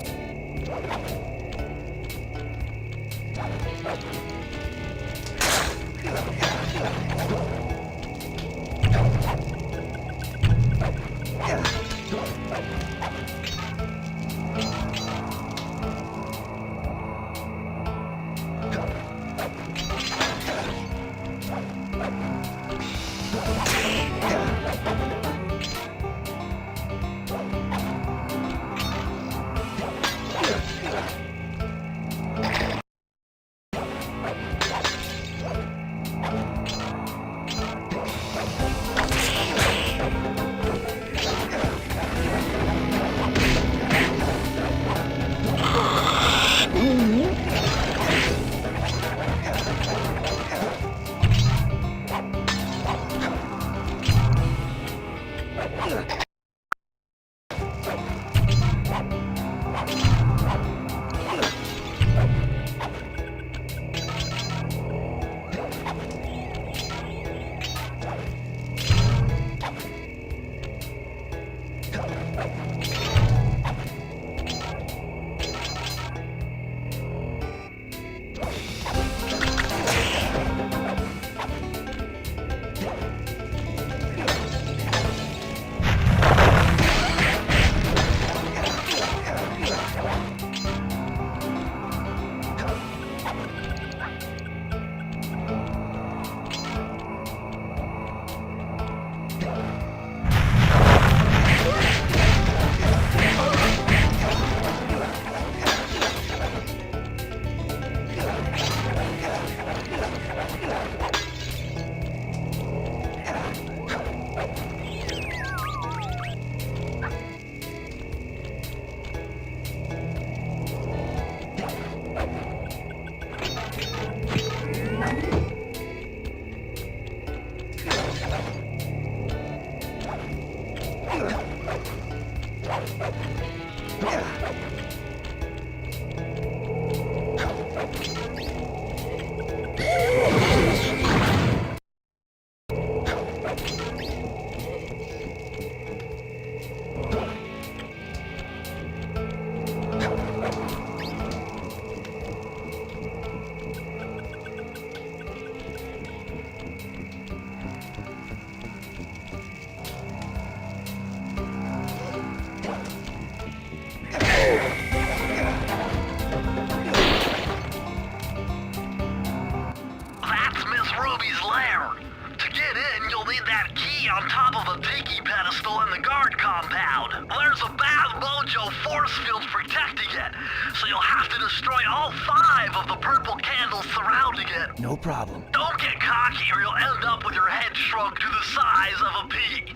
key on top of a tiki pedestal in the guard compound. There's a bad mojo force field protecting it, so you'll have to destroy all 5 of the purple candles surrounding it. No problem. Don't get cocky or you'll end up with your head shrunk to the size of a pea.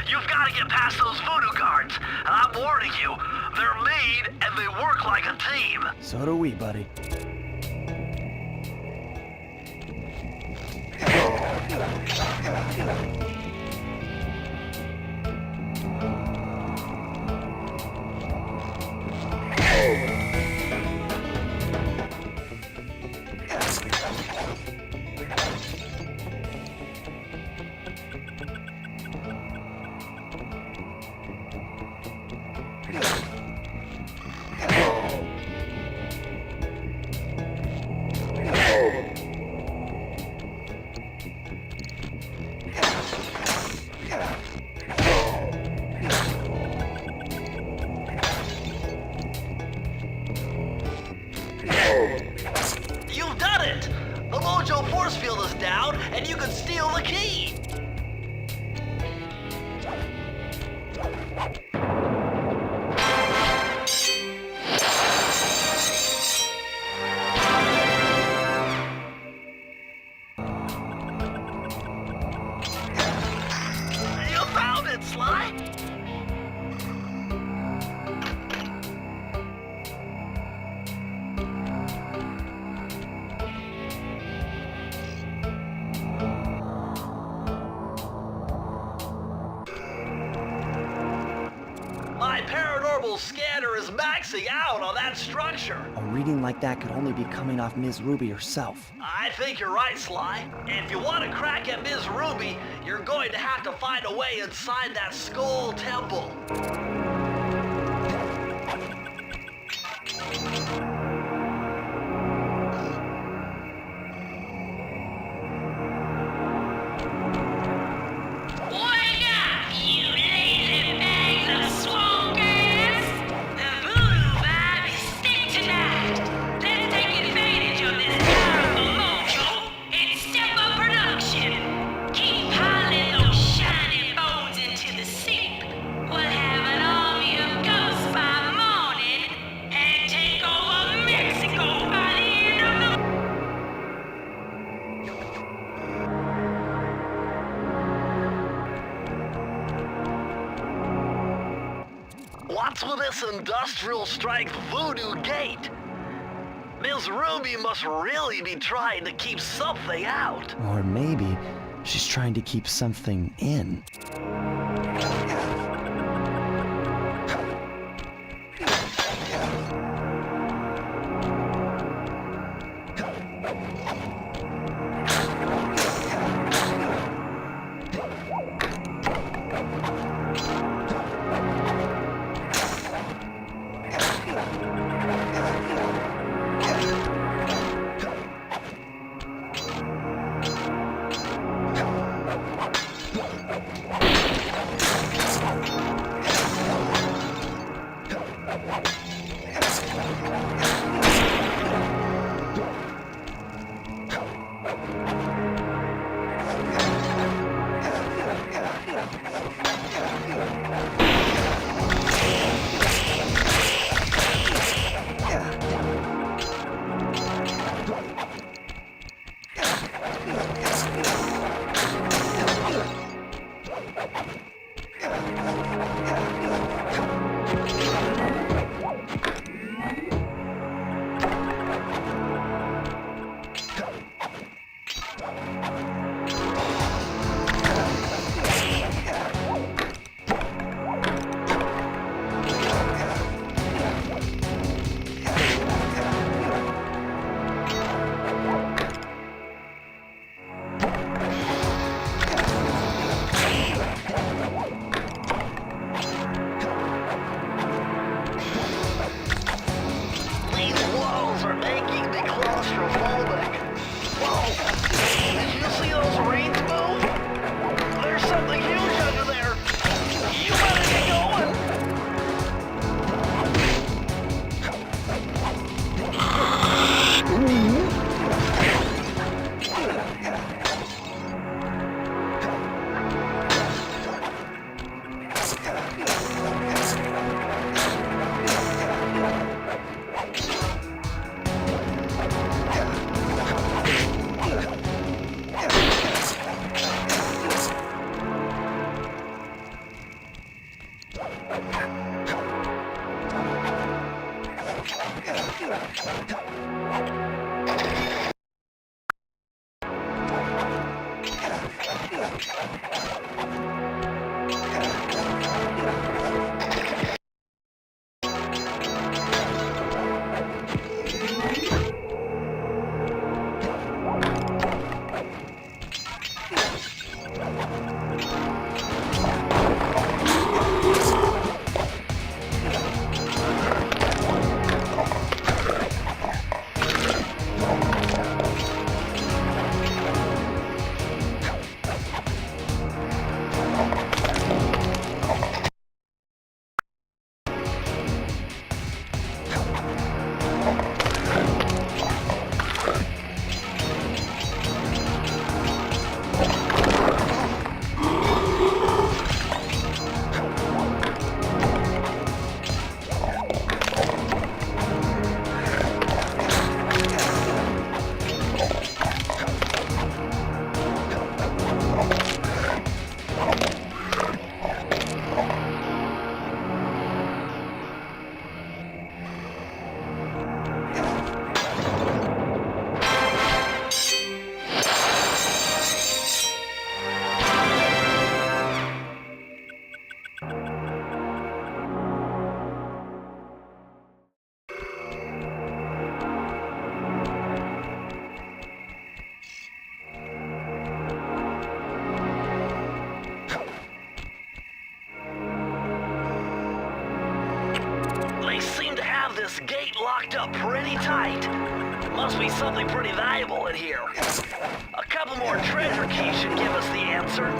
You've got to get past those voodoo guards, and I'm warning you, they're mean and they work like a team. So do we, buddy. You've done it! The mojo force field is down, and you can steal the key! You found it, Sly! My paranormal scanner is maxing out on that structure. A reading like that could only be coming off Ms. Ruby herself. I think you're right, Sly. If you want to crack at Ms. Ruby, you're going to have to find a way inside that skull temple. Wake up, you lazy bags of swamp gas! The voodoo vibe is thick tonight. Let's take advantage of this powerful mojo and step up production. Keep piling those shiny bones into the soup. We'll have an army of ghosts by morning and take over Mexico by the end of the What's with this industrial strength voodoo gate? Ms. Ruby must really be trying to keep something out. Or maybe she's trying to keep something in. They seem to have this gate locked up pretty tight. Must be something pretty valuable in here. A couple more treasure keys should give us the answer.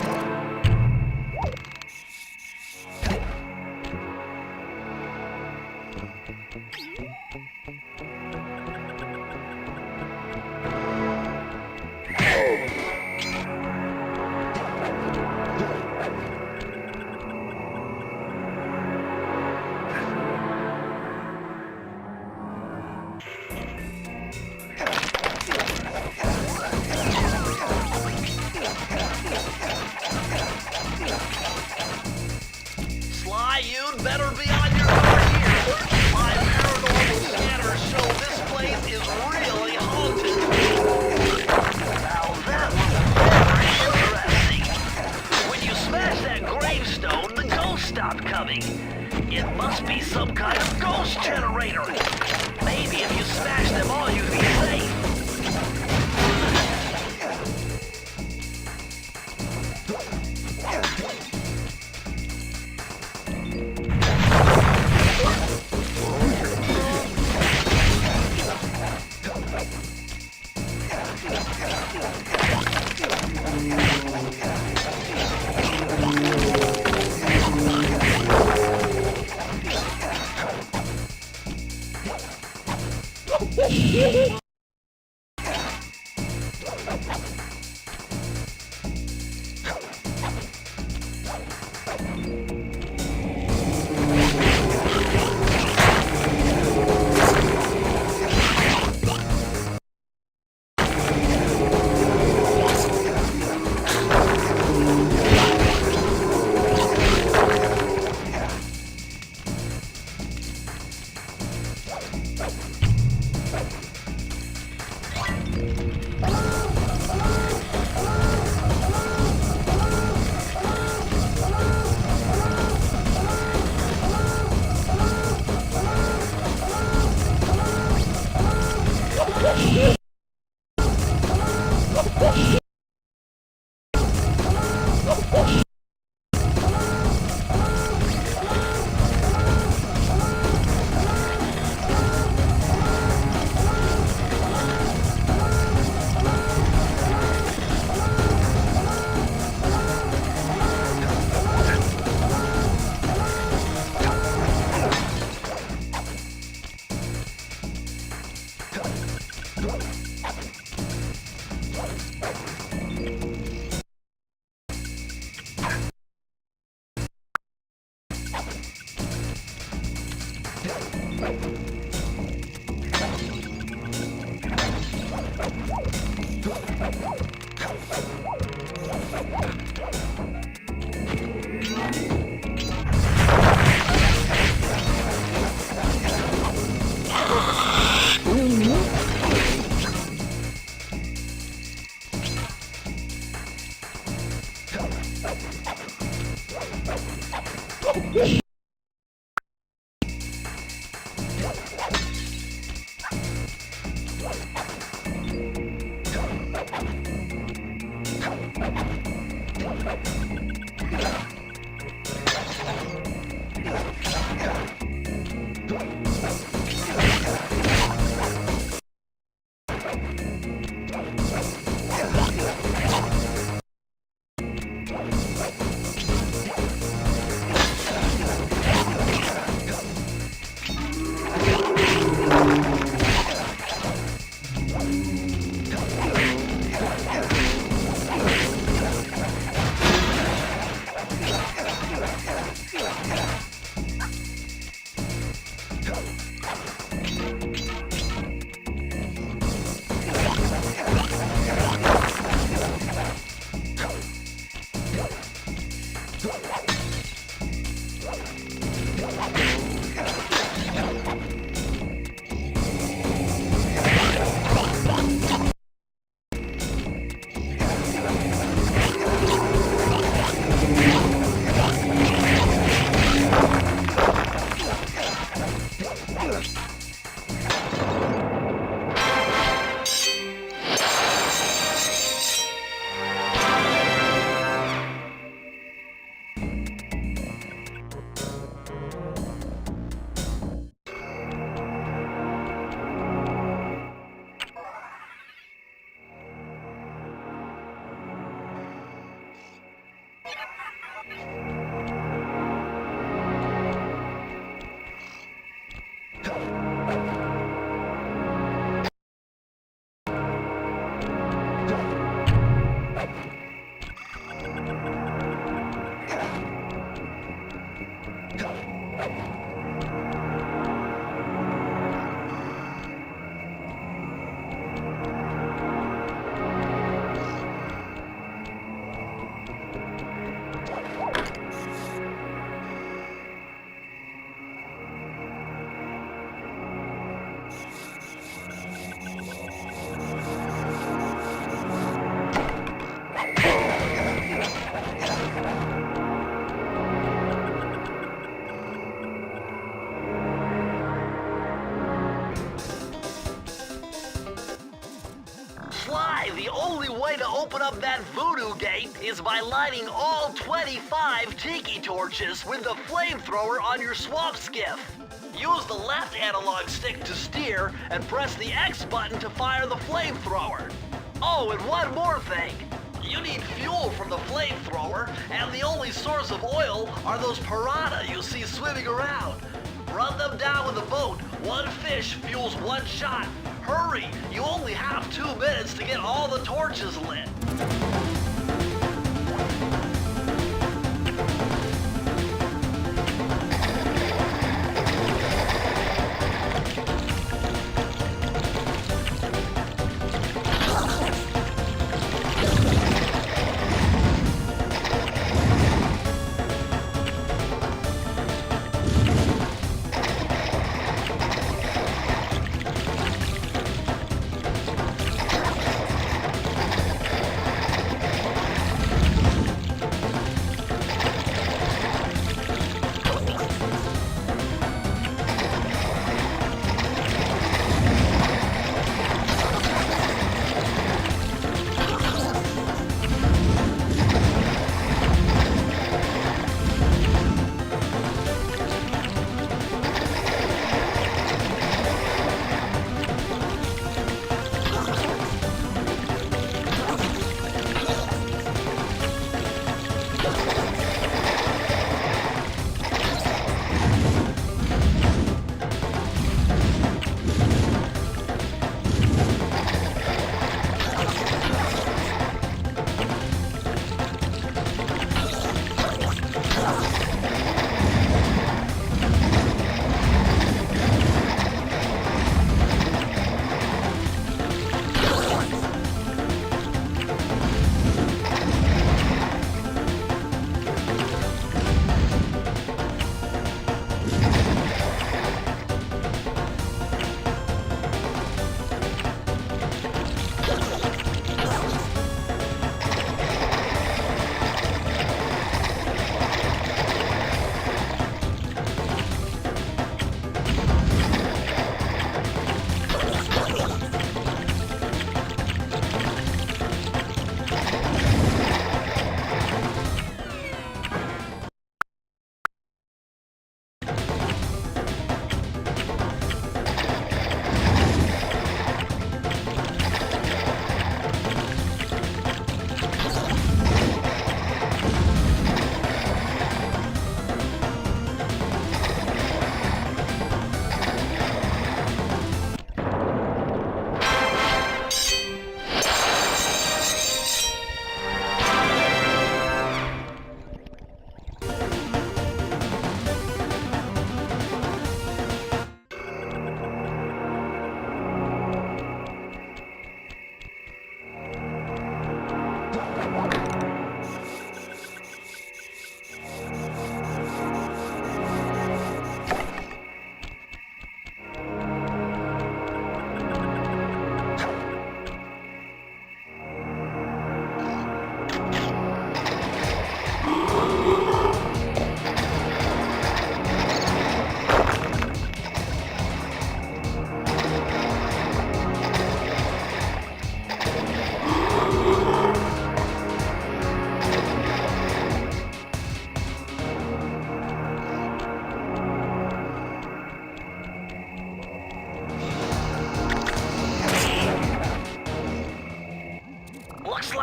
Sly, you'd better be on your guard here. My paranormal scanners show this place is really haunted. Now that was very interesting. When you smash that gravestone, the ghosts stopped coming. It must be some kind of ghost generator. Maybe if you smash them all, you'd be safe. Sly, the only way to open up that voodoo gate is by lighting all 25 tiki torches with the flamethrower on your swamp skiff. Use the left analog stick to steer and press the X button to fire the flamethrower. Oh, and one more thing. You need fuel from the flamethrower, and the only source of oil are those piranha you see swimming around. Run them down with a boat. One fish fuels one shot. Hurry! You only have 2 minutes to get all the torches lit.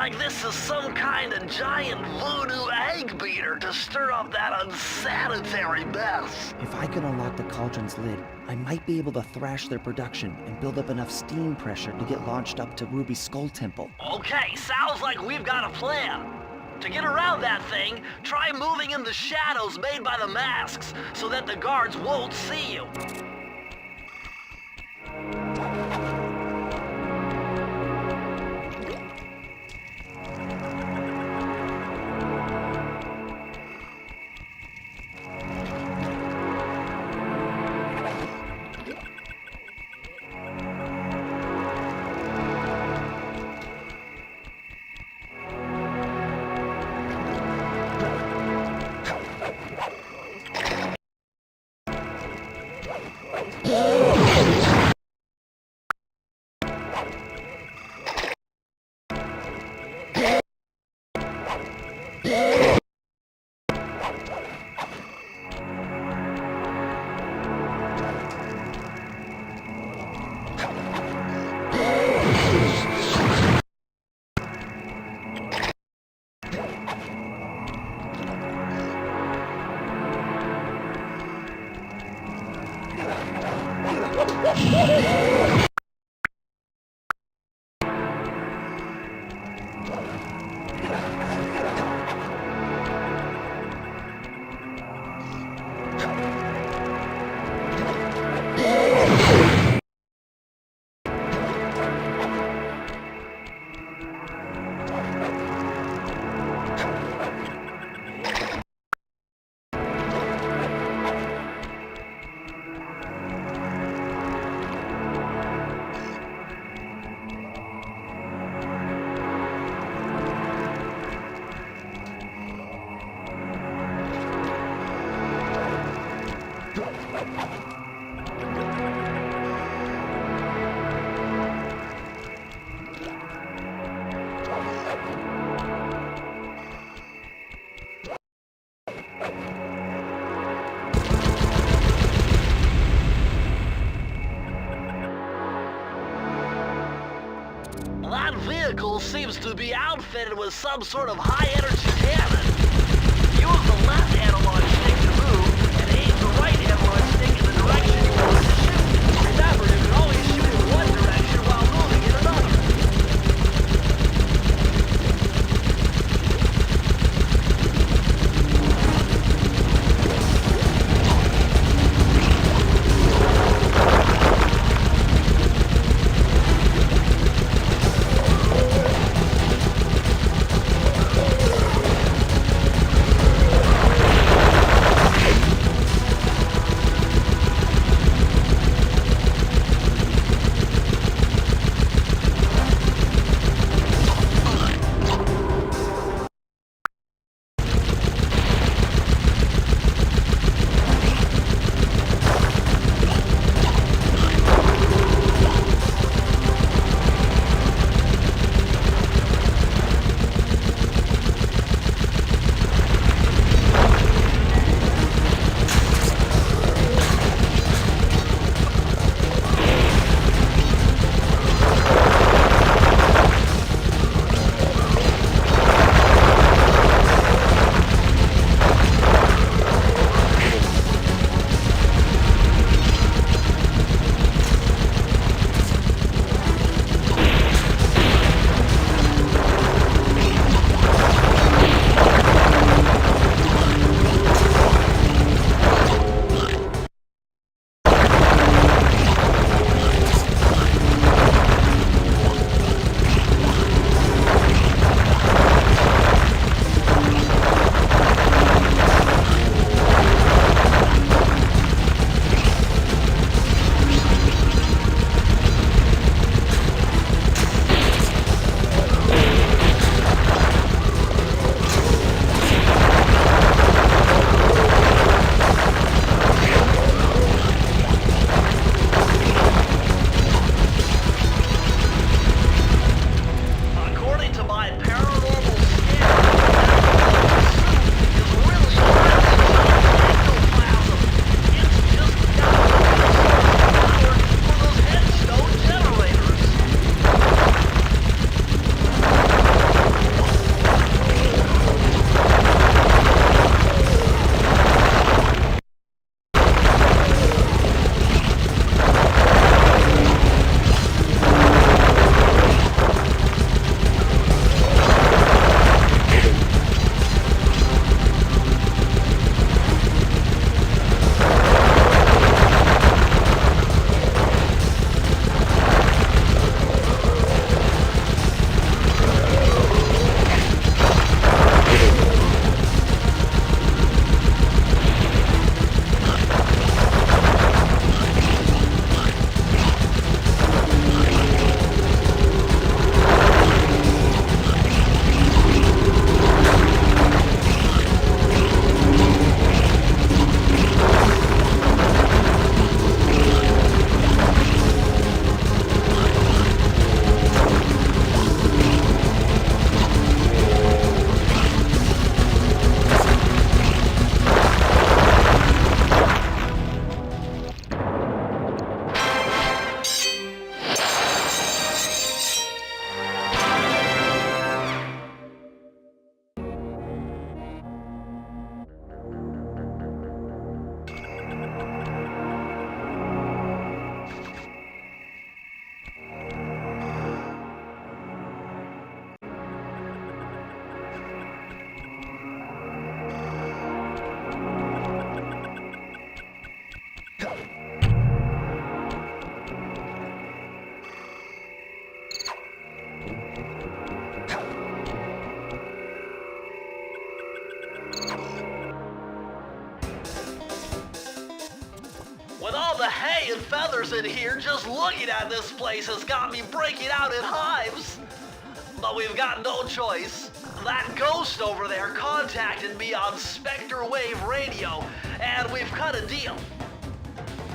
like this is some kind of giant voodoo egg beater to stir up that unsanitary mess. If I could unlock the cauldron's lid, I might be able to thrash their production and build up enough steam pressure to get launched up to Ruby's Skull Temple. Okay, sounds like we've got a plan. To get around that thing, try moving in the shadows made by the masks so that the guards won't see you. That vehicle seems to be outfitted with some sort of high-energy cannon. Use the left analog stick to move, and aim the right analog stick in the direction you want to shoot. Remember, you can always shoot in one direction while moving in another. With all the hay and feathers in here, just looking at this place has got me breaking out in hives. But we've got no choice. That ghost over there contacted me on Spectre Wave Radio, and we've cut a deal.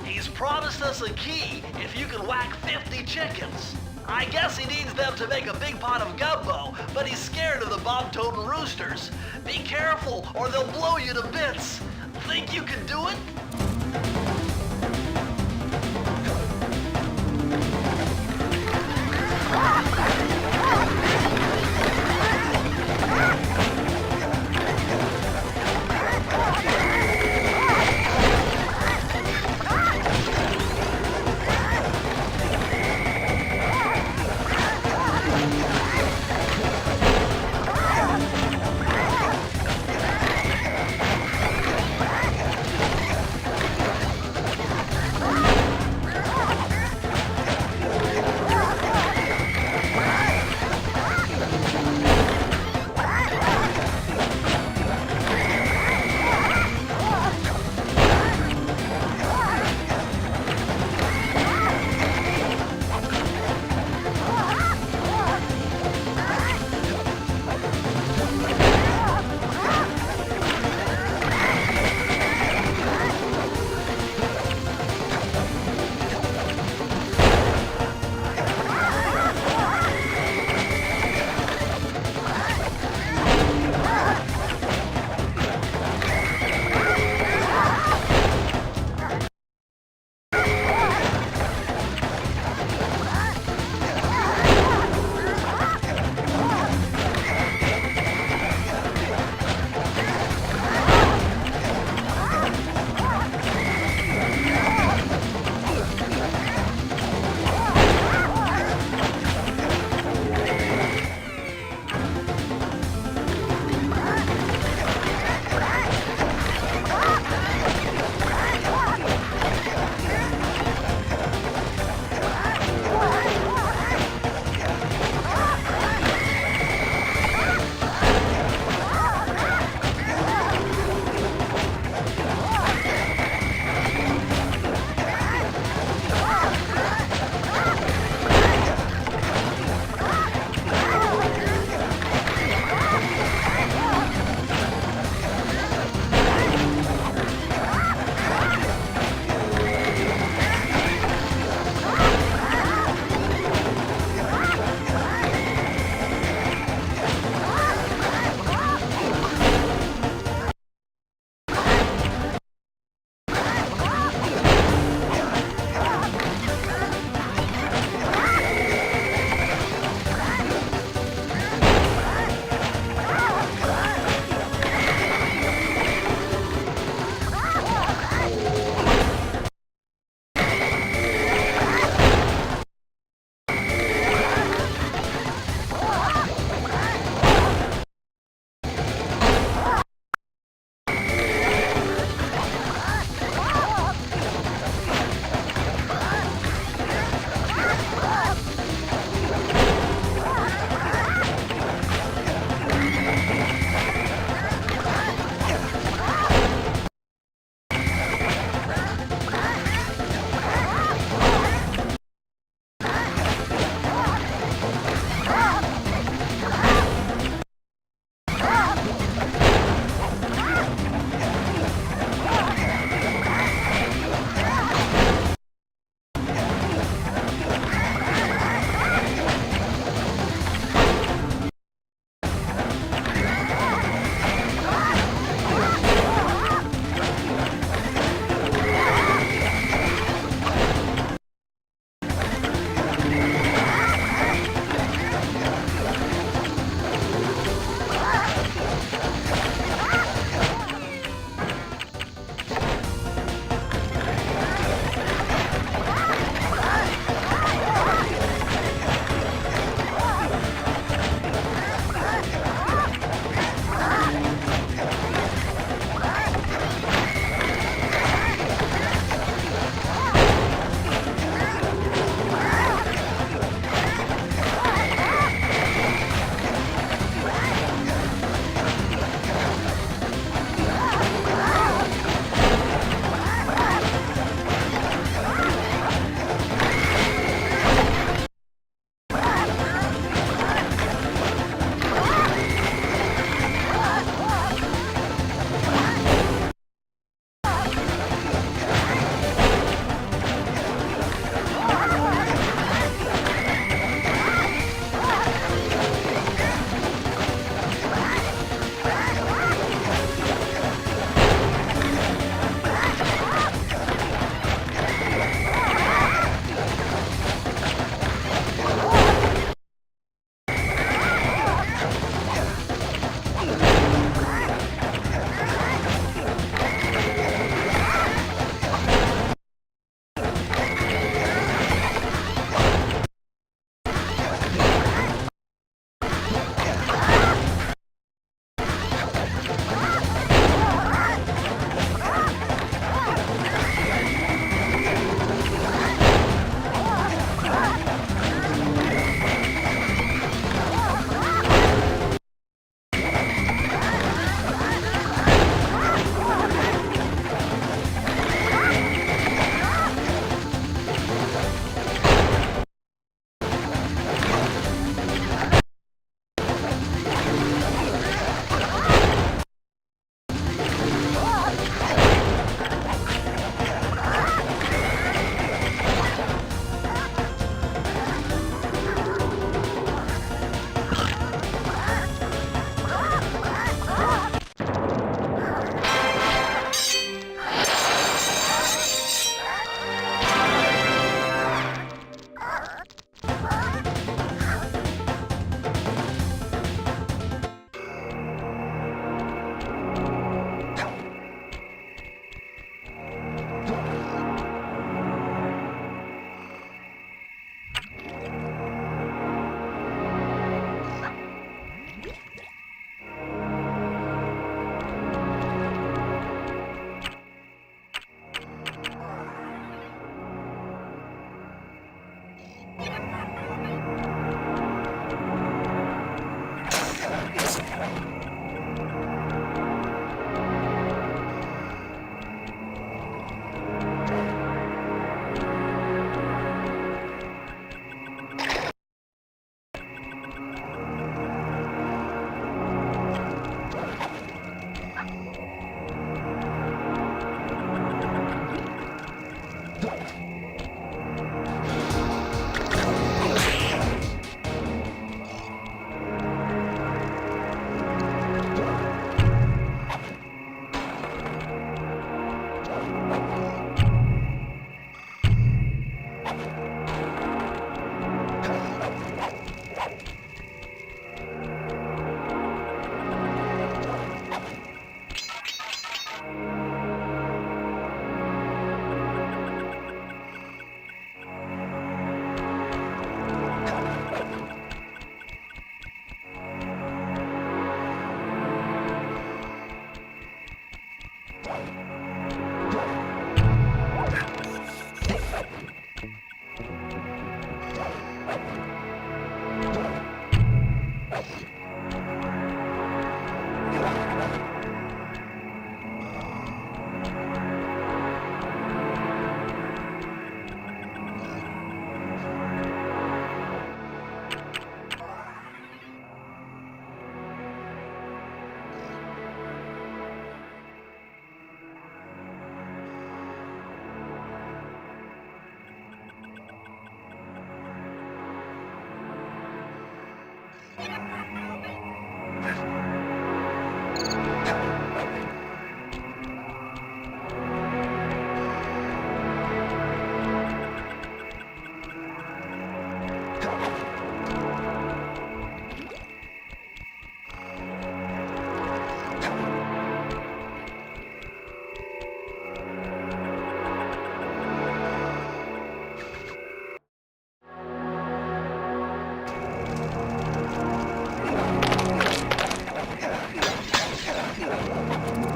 He's promised us a key if you can whack 50 chickens. I guess he needs them to make a big pot of gumbo, but he's scared of the bob-toting roosters. Be careful, or they'll blow you to bits. Think you can do it?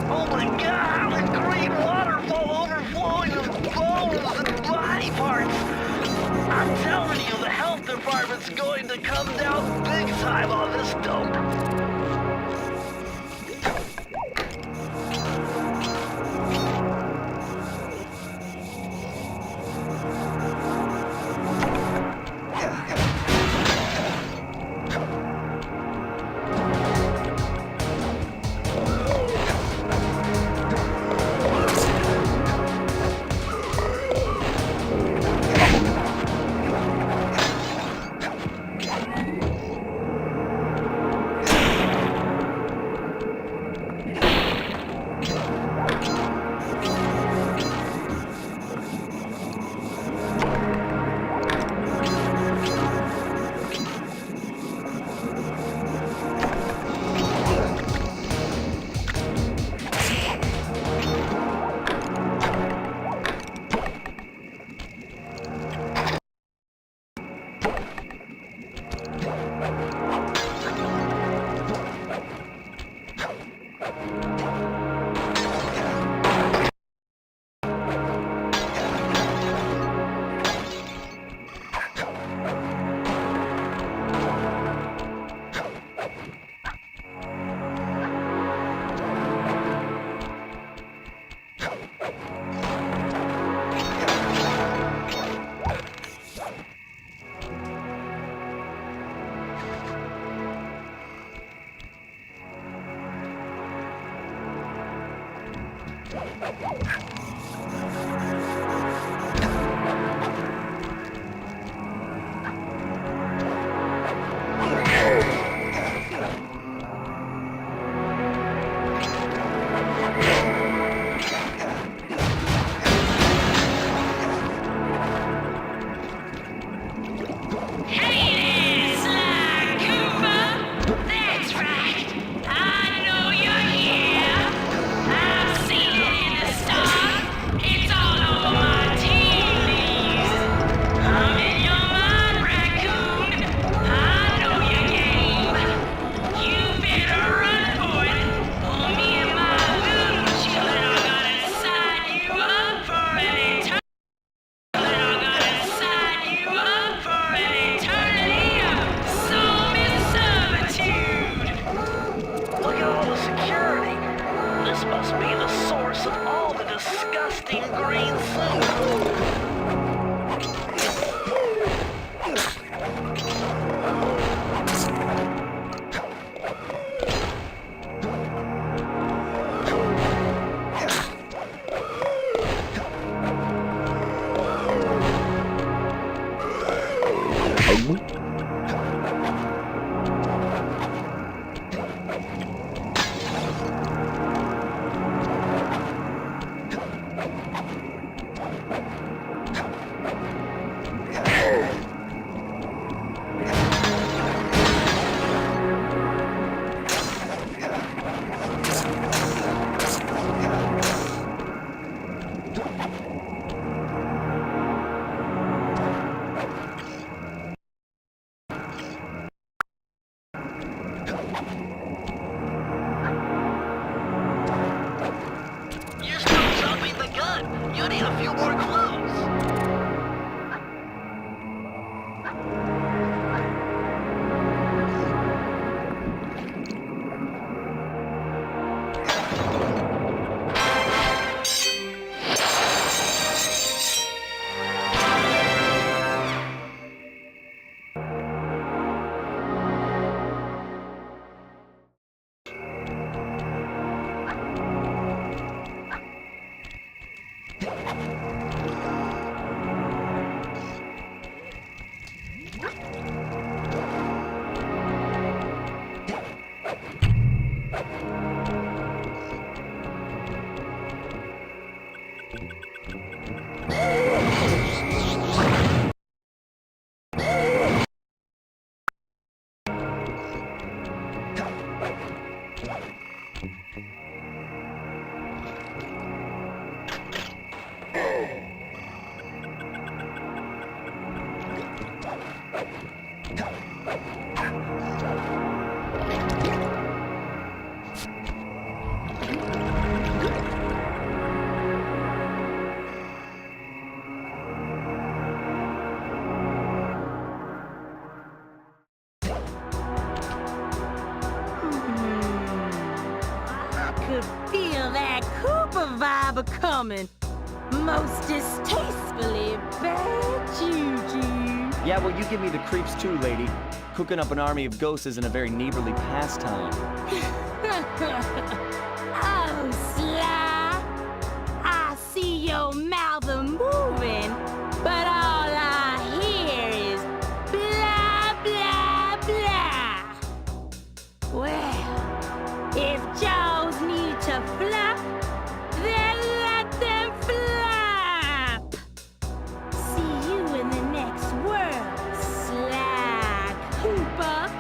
Oh my god, the green waterfall overflowing with bones and body parts! I'm telling you, the health department's going to come down big time on this dope. Hey there, Sly Cooper! That's right, I know you're here. I've seen it in the stars. It's all over my tea leaves. I'm in your mind, raccoon. I know your game. You better run for it, or me and my little children are gonna sign you up for an eternity. Look at all the security. This must be the source of all the disgusting green soup. You're still jumping the gun. You need a few more clues. I could feel that Cooper vibe a-coming. Most distastefully bad juju. Yeah, well, you give me the creeps too, lady. Cooking up an army of ghosts isn't a very neighborly pastime. Oh, Sly. I see your mouth a-moving, but all I hear is blah, blah, blah. Well, if jaws need to flap, then let them flap. See you in the next world, Sly Cooper.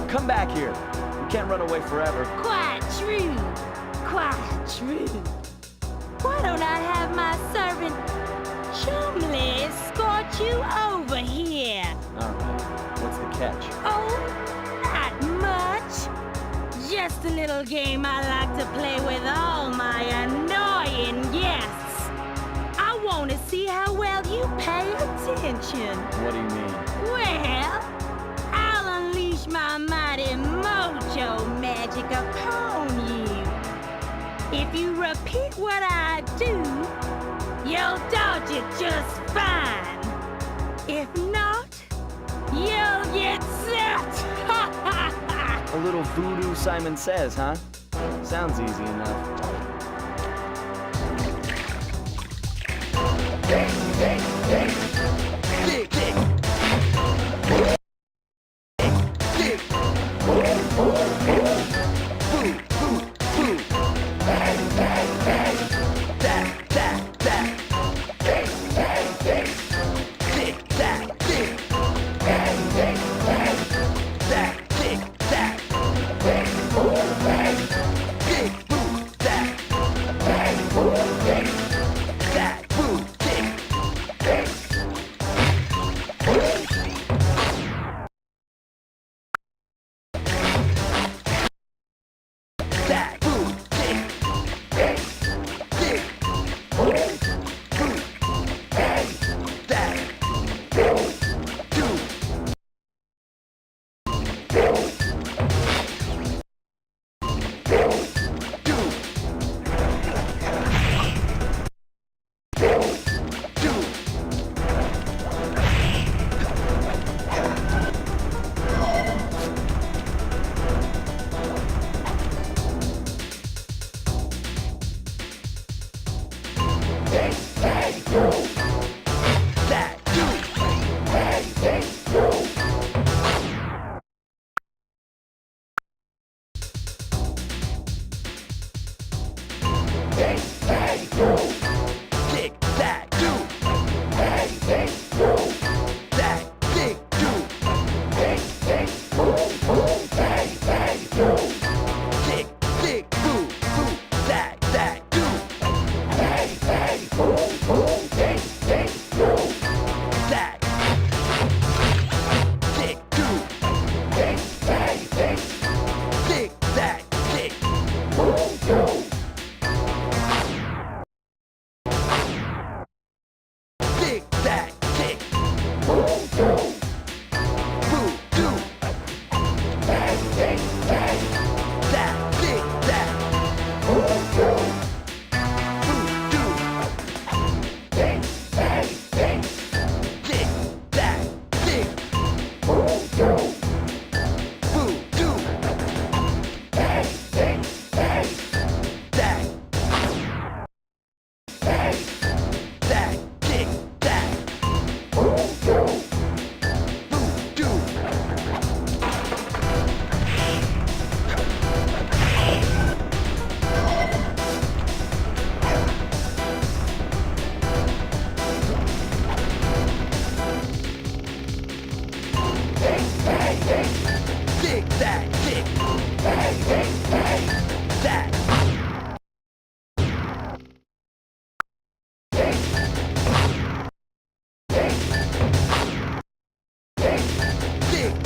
Come back here. You can't run away forever. Quite true. Quite true. Why don't I have my servant Chumley escort you over here? All right. What's the catch? Oh, not much. Just a little game I like to play with all my annoying guests. I want to see how well you pay attention. What do you mean? Well, I'll unleash my mighty mojo magic upon you. If you repeat what I do, you'll dodge it just fine. If not, you'll get set. A little voodoo Simon Says, huh? Sounds easy enough.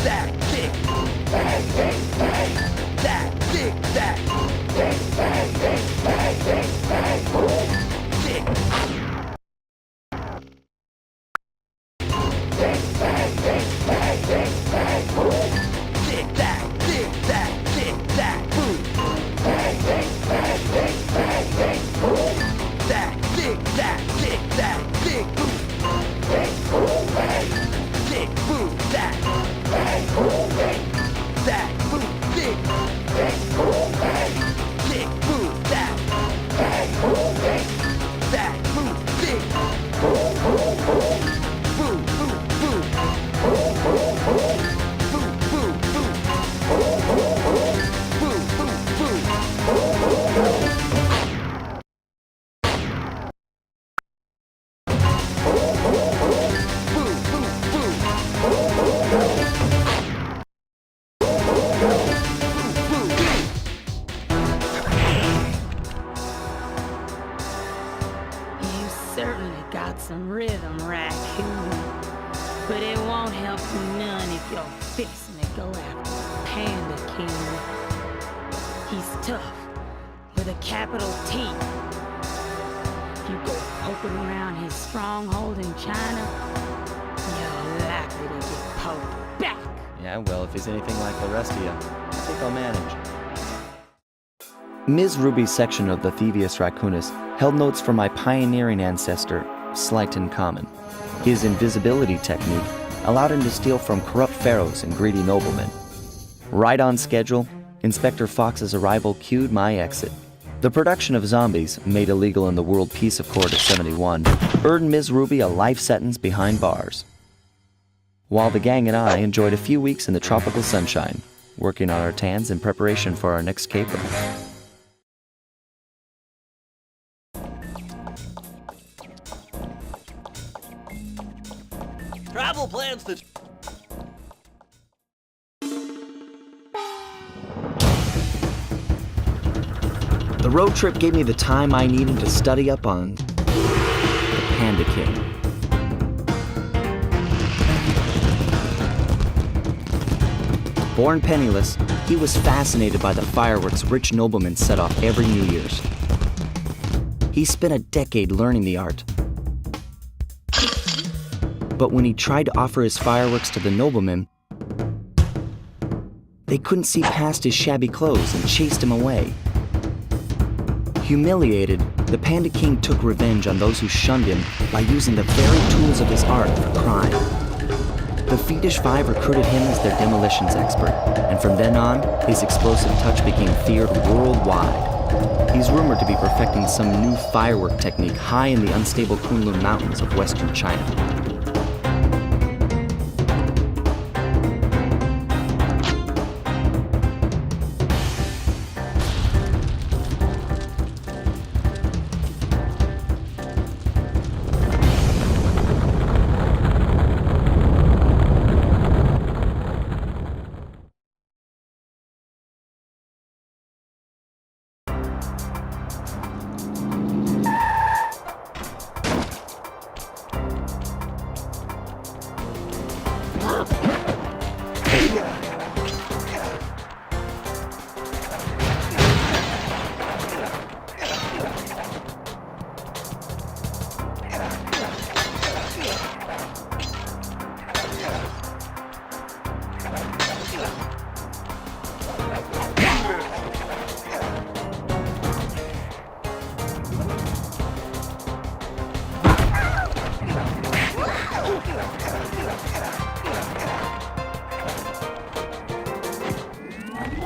that, kick. Bang, bang, bang. That, kick, that. Bang, bang, bang, bang, bang, bang. Kick. Bang, bang, bang, bang, bang, bang. Kick that, kick that, kick that. Boom. Bang, bang, bang, bang, bang, bang. That, kick that, kick that, kick. Boom. Bang, boom, bang. Kick, boom, that. Bang, boom, bang. That, boom, kick. Bang, boom, bang. Kick, boom, that. Bang, boom, bang. That, boom, kick. Boom, boom, boom. Boom, boom, boom. Boom, boom, boom. Boom, boom, boom. Boom, boom, boom. Boom, boom, boom. Boom, boom, boom. You certainly got some rhythm, Raccoon. But it won't help you none if you're fixing to go after Panda King. He's tough, with a capital T. If you go poking around his stronghold in China, you're likely to get poked back. Yeah, well, if he's anything like the rest of you, I think I'll manage. Ms. Ruby's section of the Thievius Raccoonus held notes from my pioneering ancestor, Sly Cooper. His invisibility technique allowed him to steal from corrupt pharaohs and greedy noblemen. Right on schedule, Inspector Fox's arrival cued my exit. The production of zombies, made illegal in the World Peace Accord of '71, earned Ms. Ruby a life sentence behind bars. While the gang and I enjoyed a few weeks in the tropical sunshine, working on our tans in preparation for our next caper. Travel plans to... The road trip gave me the time I needed to study up on the Panda King. Born penniless, he was fascinated by the fireworks rich noblemen set off every New Year's. He spent a decade learning the art. But when he tried to offer his fireworks to the noblemen, they couldn't see past his shabby clothes and chased him away. Humiliated, the Panda King took revenge on those who shunned him by using the very tools of his art for crime. The Fiendish Five recruited him as their demolitions expert, and from then on, his explosive touch became feared worldwide. He's rumored to be perfecting some new firework technique high in the unstable Kunlun Mountains of western China.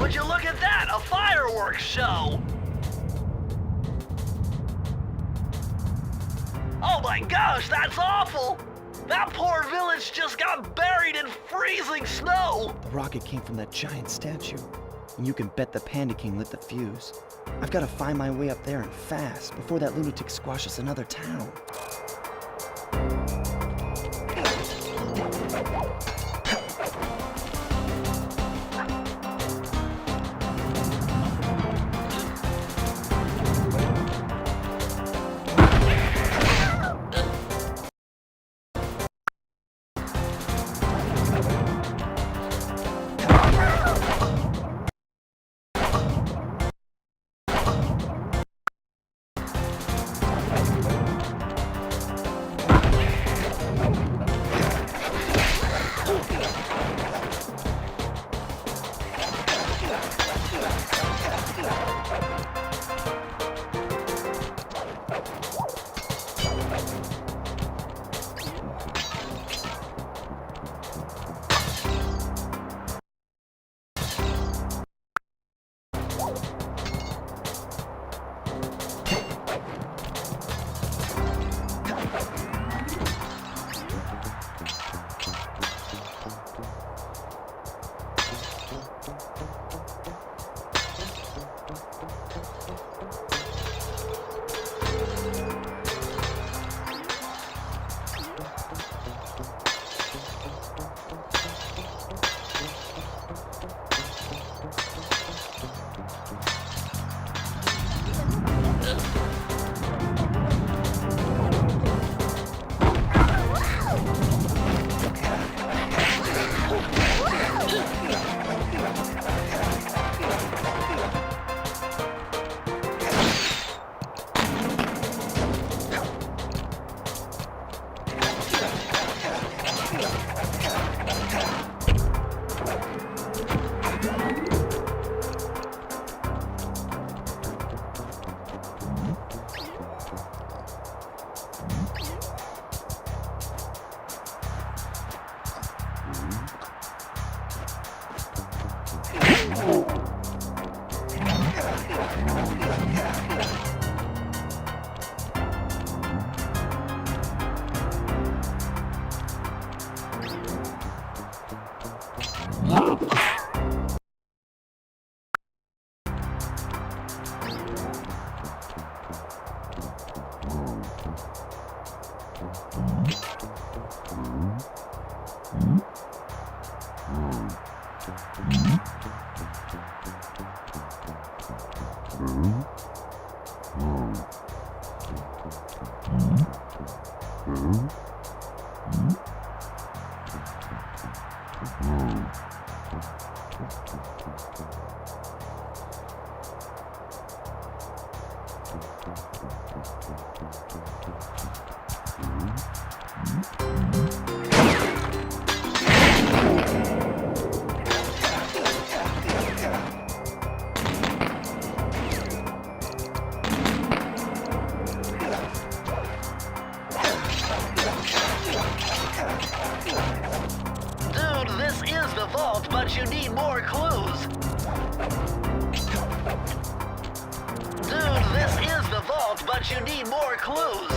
Would you look at that? A fireworks show! Oh my gosh, that's awful! That poor village just got buried in freezing snow! The rocket came from that giant statue, and you can bet the Panda King lit the fuse. I've got to find my way up there and fast before that lunatic squashes another town. but you need more clues. Dude, this is the vault, but you need more clues.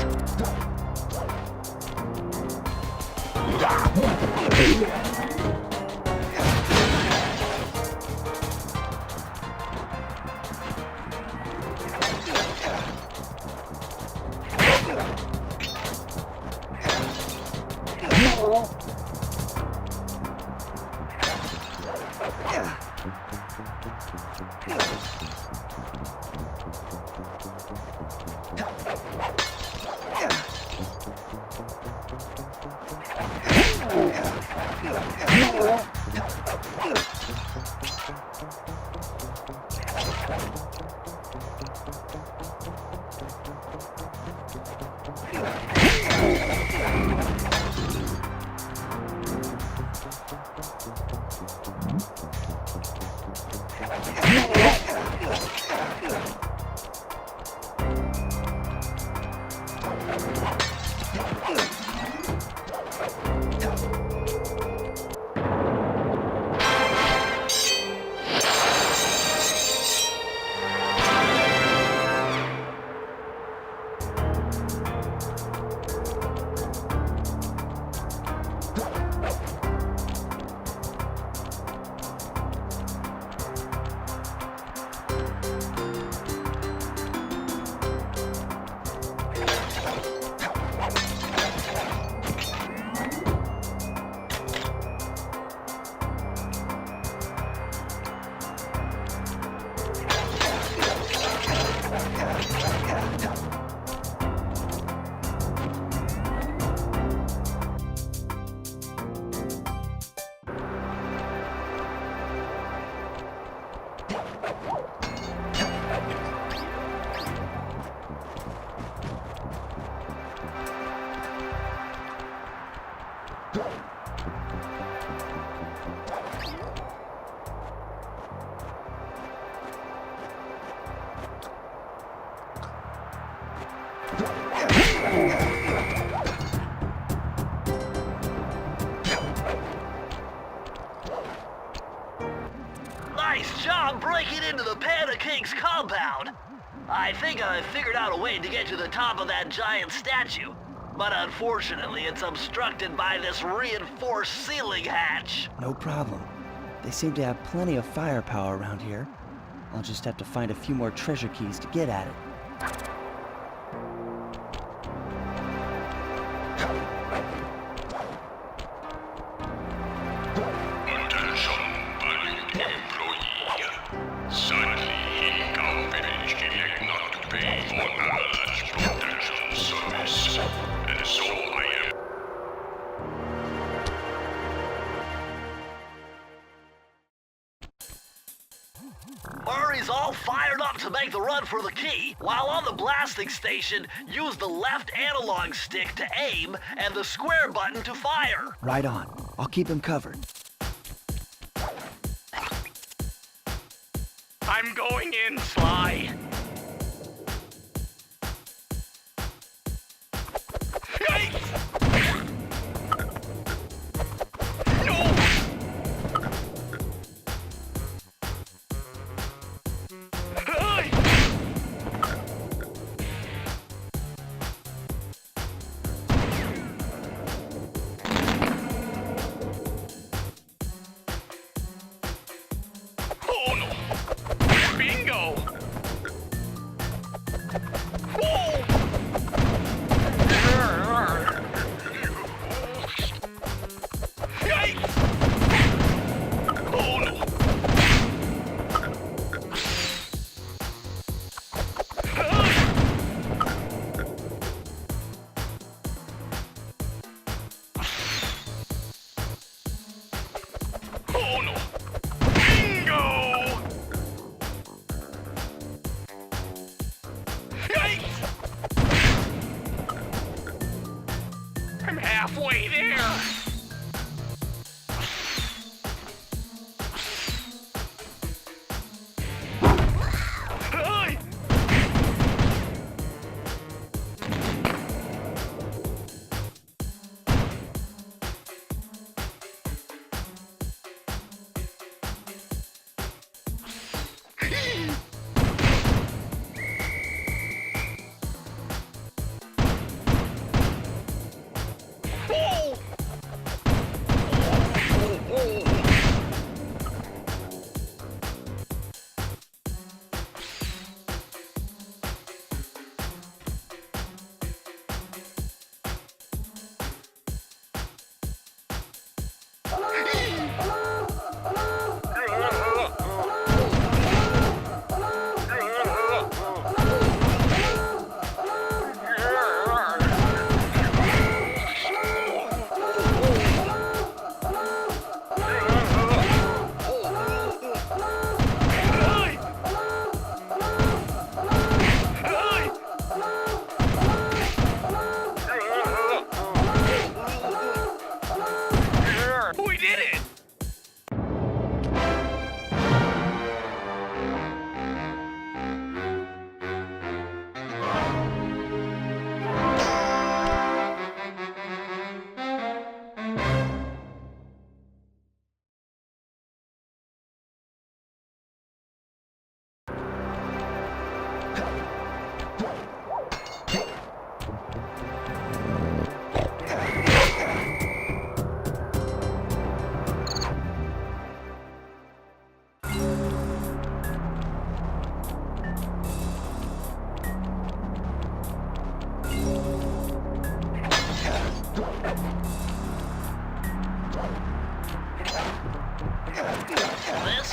Nice job breaking into the Panda King's compound. I think I figured out a way to get to the top of that giant statue, but unfortunately it's obstructed by this reinforced ceiling hatch. No problem. They seem to have plenty of firepower around here. I'll just have to find a few more treasure keys to get at it. Attention, valued employee. Sadly, incompetence elect not to pay for analyzed protection service, and so I am. Murray's all fired up to make the run for the key. While on the blasting station, use the left analog stick to aim and the square button to fire. Right on. I'll keep him covered. I'm going in, Sly. Yikes! No! Hey! Oh no! Bingo! Whoa! Yikes! Oh no! Oh no! Bingo! Yikes! I'm halfway there! Hey!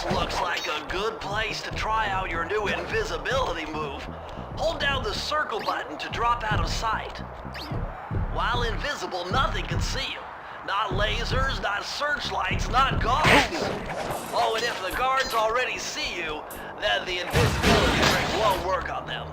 This looks like a good place to try out your new invisibility move. Hold down the circle button to drop out of sight. While invisible, nothing can see you. Not lasers, not searchlights, not goggles. Oh, and if the guards already see you, then the invisibility trick won't work on them.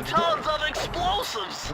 Tons of explosives!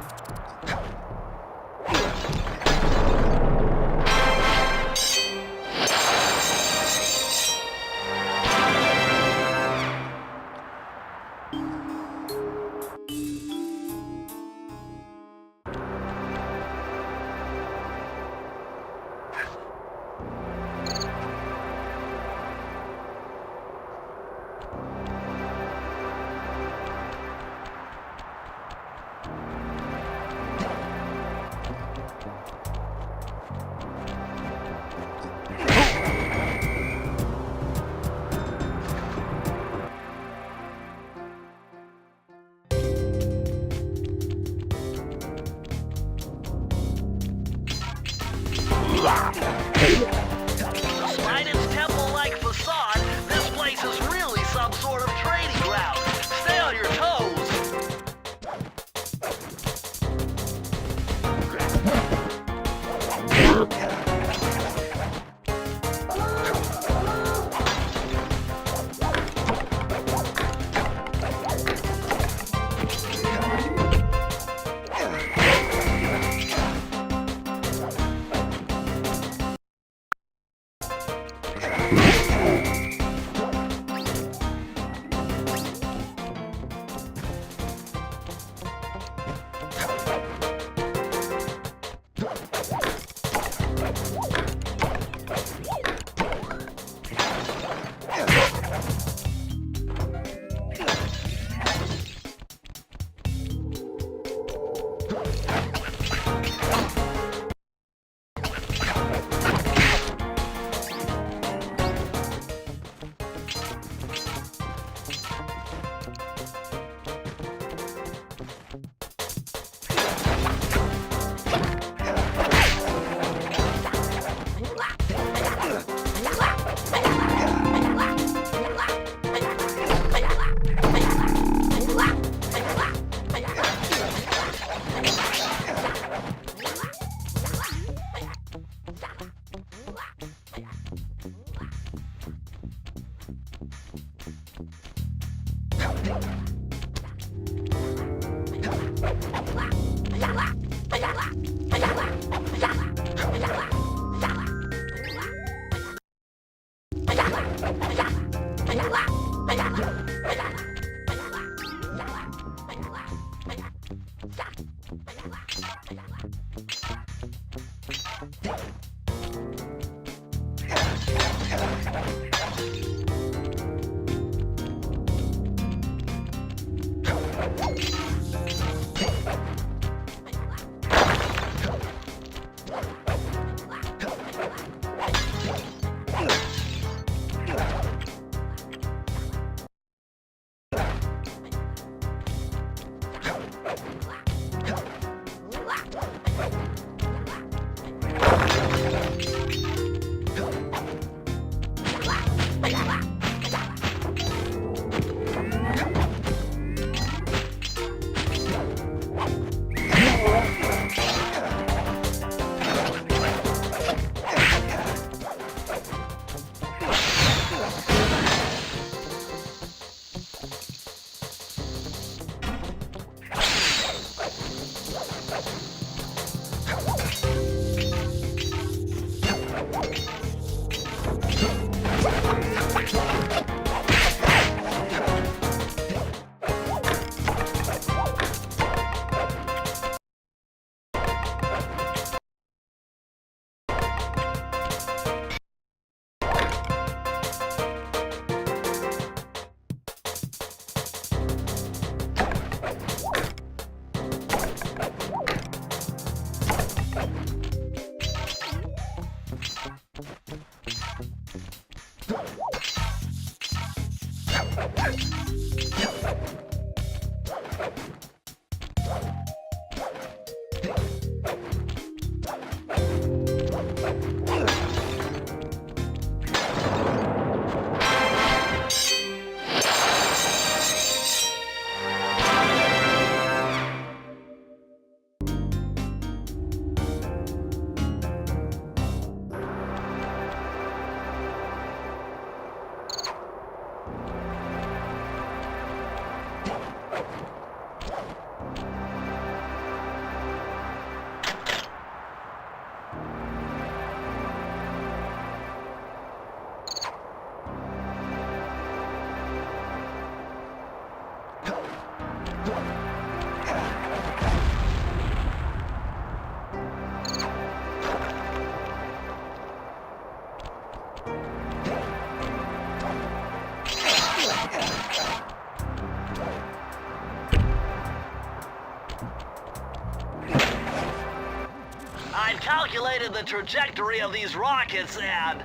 I've calculated the trajectory of these rockets, and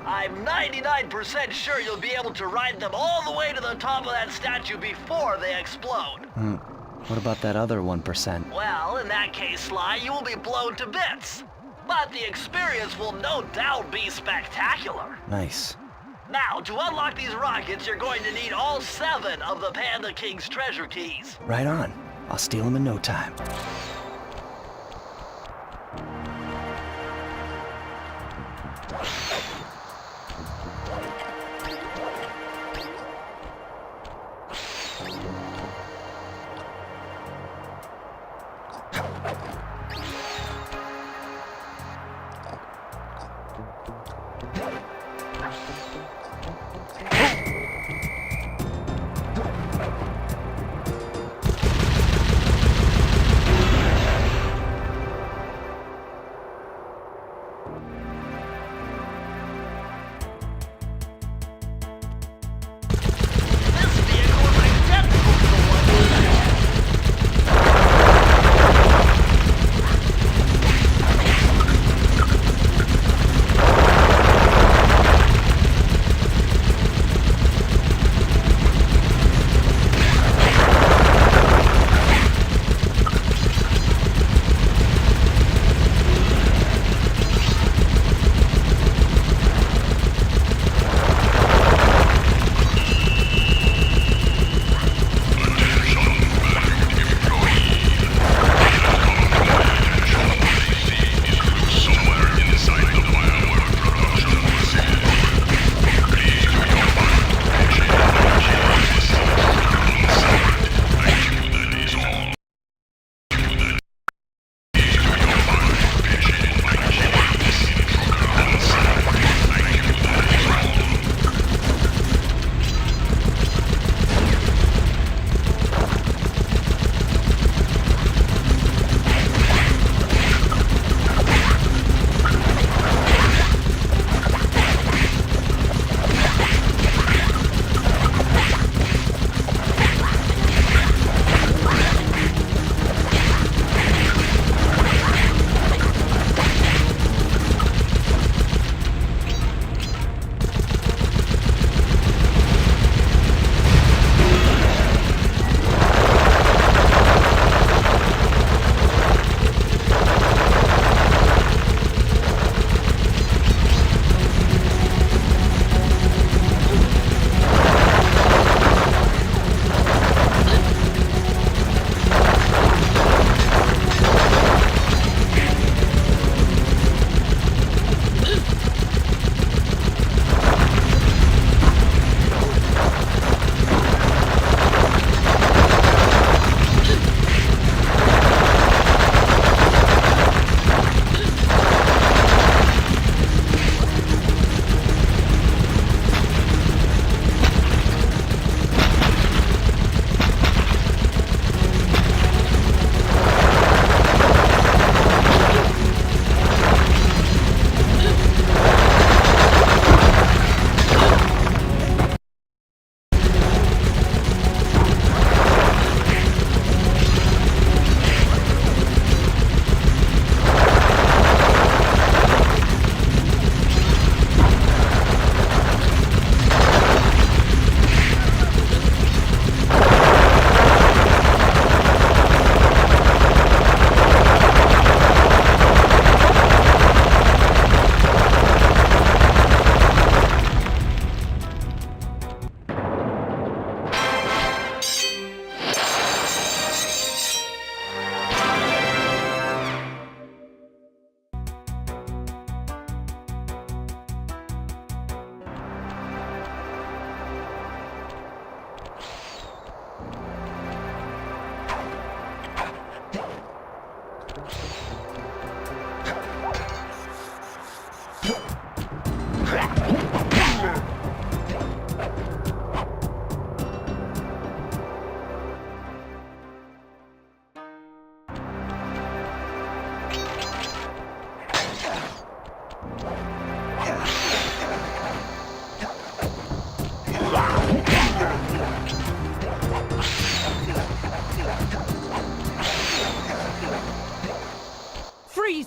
I'm 99% sure you'll be able to ride them all the way to the top of that statue before they explode. What about that other 1%? Well, in that case, Sly, you will be blown to bits. But the experience will no doubt be spectacular. Nice. Now, to unlock these rockets, you're going to need all 7 of the Panda King's treasure keys. Right on. I'll steal them in no time.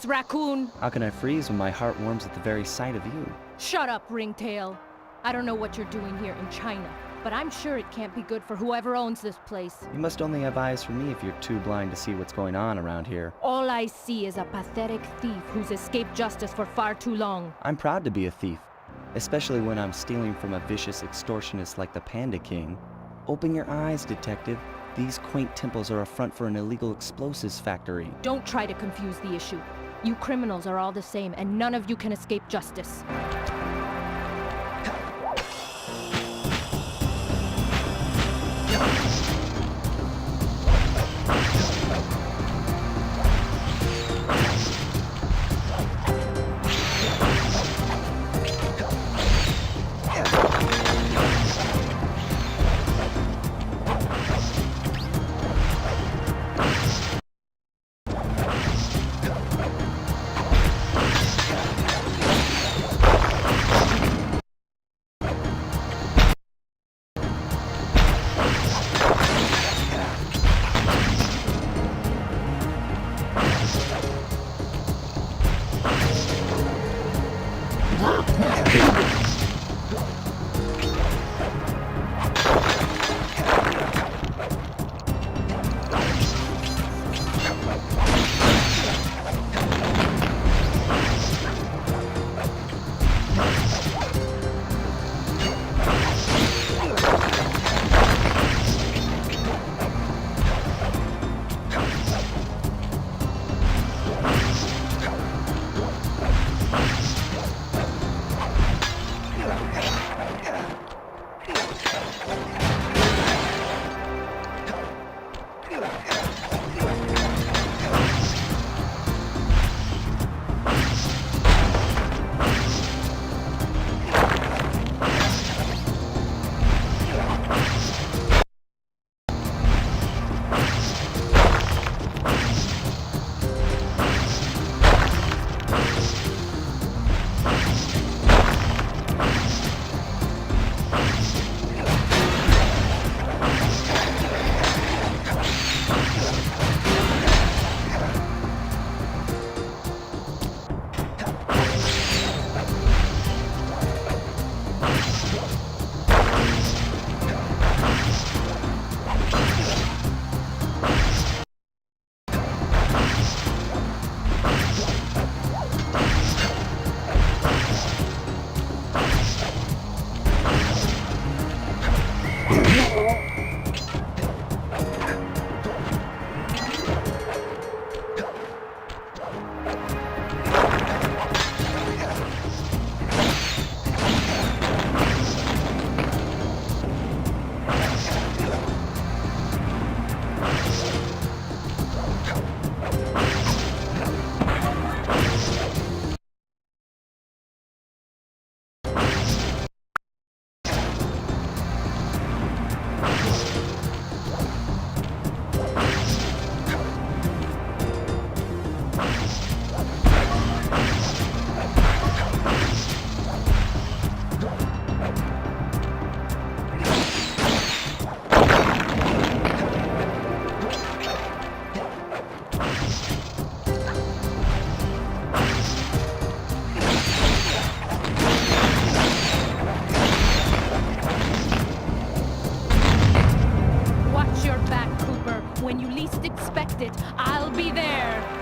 freeze, raccoon! How can I freeze when my heart warms at the very sight of you? Shut up, Ringtail. I don't know what you're doing here in China, but I'm sure it can't be good for whoever owns this place. You must only have eyes for me if you're too blind to see what's going on around here. All I see is a pathetic thief who's escaped justice for far too long. I'm proud to be a thief, especially when I'm stealing from a vicious extortionist like the Panda King. Open your eyes, detective. These quaint temples are a front for an illegal explosives factory. Don't try to confuse the issue. You criminals are all the same, and none of you can escape justice. I'll be there.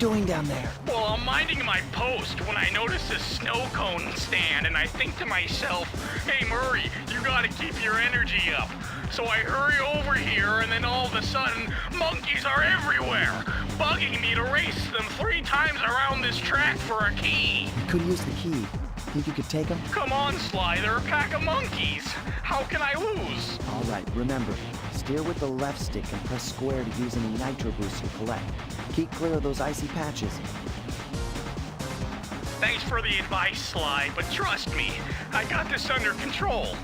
doing down there? Well, I'm minding my post when I notice a snow cone stand, and I think to myself, hey Murray, you gotta keep your energy up. So I hurry over here, and then all of a sudden, monkeys are everywhere, bugging me to race them 3 times around this track for a key. You could use the key. Think you could take them? Come on, Sly, they're a pack of monkeys. How can I lose? All right, remember, steer with the left stick and press square to use any nitro boost you collect. Keep clear of those icy patches. Thanks for the advice, Sly, but trust me, I got this under control.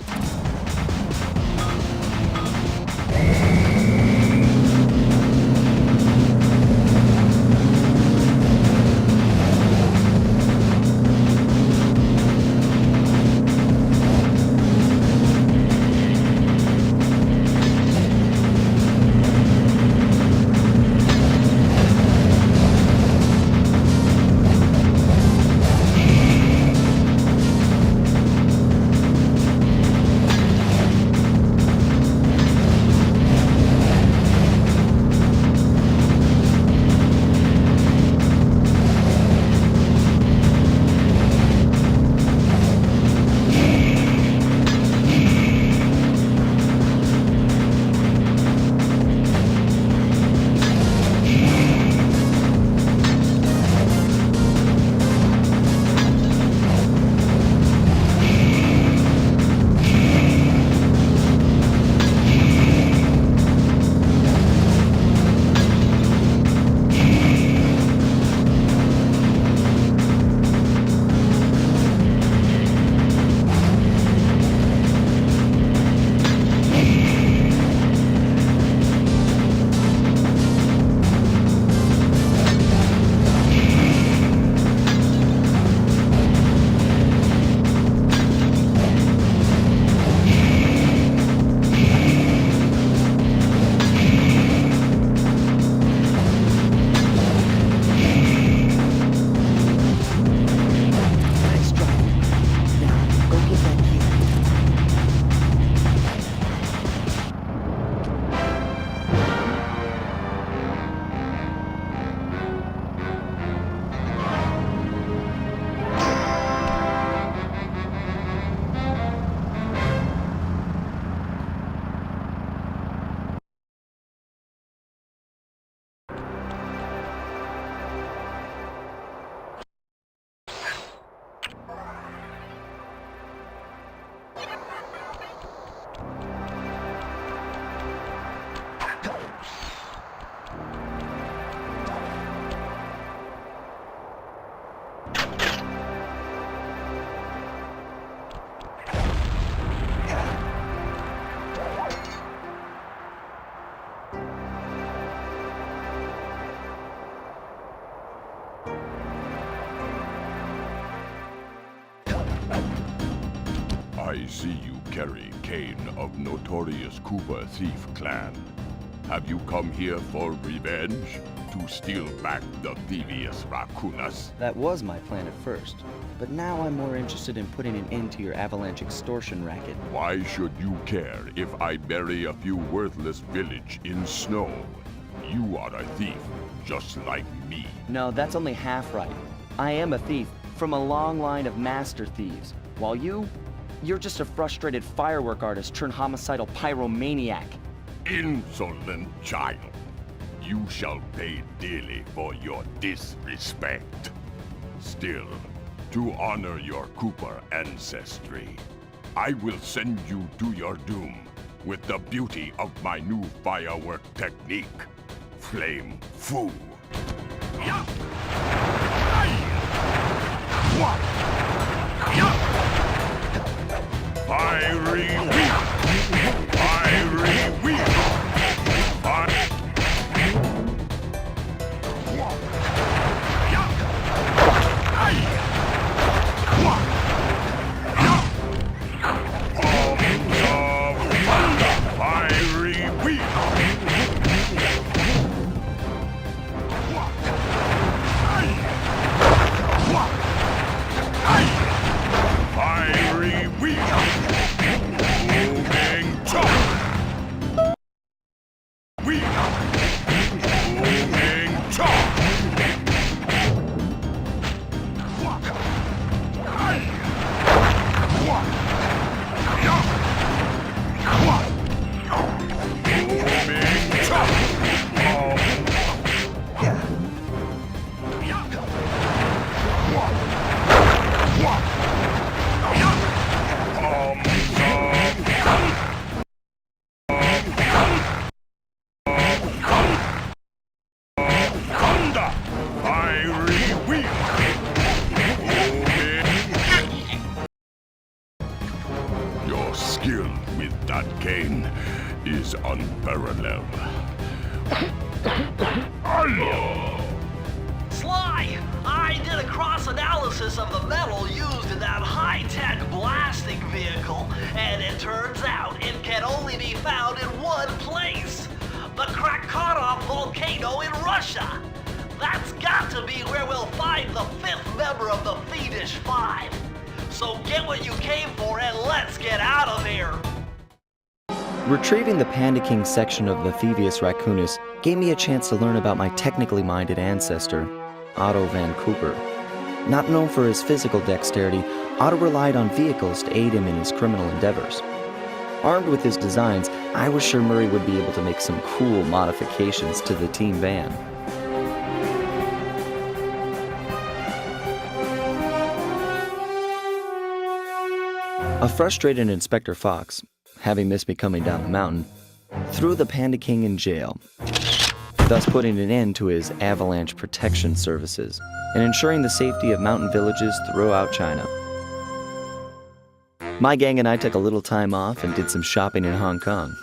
I see you carry Kane of Notorious Cooper Thief Clan. Have you come here for revenge? To steal back the Thievius Raccoonus? That was my plan at first, but now I'm more interested in putting an end to your avalanche extortion racket. Why should you care if I bury a few worthless village in snow? You are a thief, just like me. No, that's only half right. I am a thief from a long line of master thieves, while you're just a frustrated firework artist turned homicidal pyromaniac. Insolent child. You shall pay dearly for your disrespect. Still, to honor your Cooper ancestry, I will send you to your doom with the beauty of my new firework technique, Flame Foo. Fiery wheel! Fiery wheel! is unparalleled. Sly, I did a cross-analysis of the metal used in that high-tech blasting vehicle, and it turns out it can only be found in one place. The Krakatoa volcano in Russia. That's got to be where we'll find the fifth member of the Fiendish Five. So get what you came for and let's get out of here. Retrieving the Panda King section of the Thievius Raccoonus gave me a chance to learn about my technically minded ancestor, Otto van Cooper. Not known for his physical dexterity, Otto relied on vehicles to aid him in his criminal endeavors. Armed with his designs, I was sure Murray would be able to make some cool modifications to the team van. A frustrated Inspector Fox, having missed me coming down the mountain, threw the Panda King in jail, thus putting an end to his avalanche protection services and ensuring the safety of mountain villages throughout China. My gang and I took a little time off and did some shopping in Hong Kong.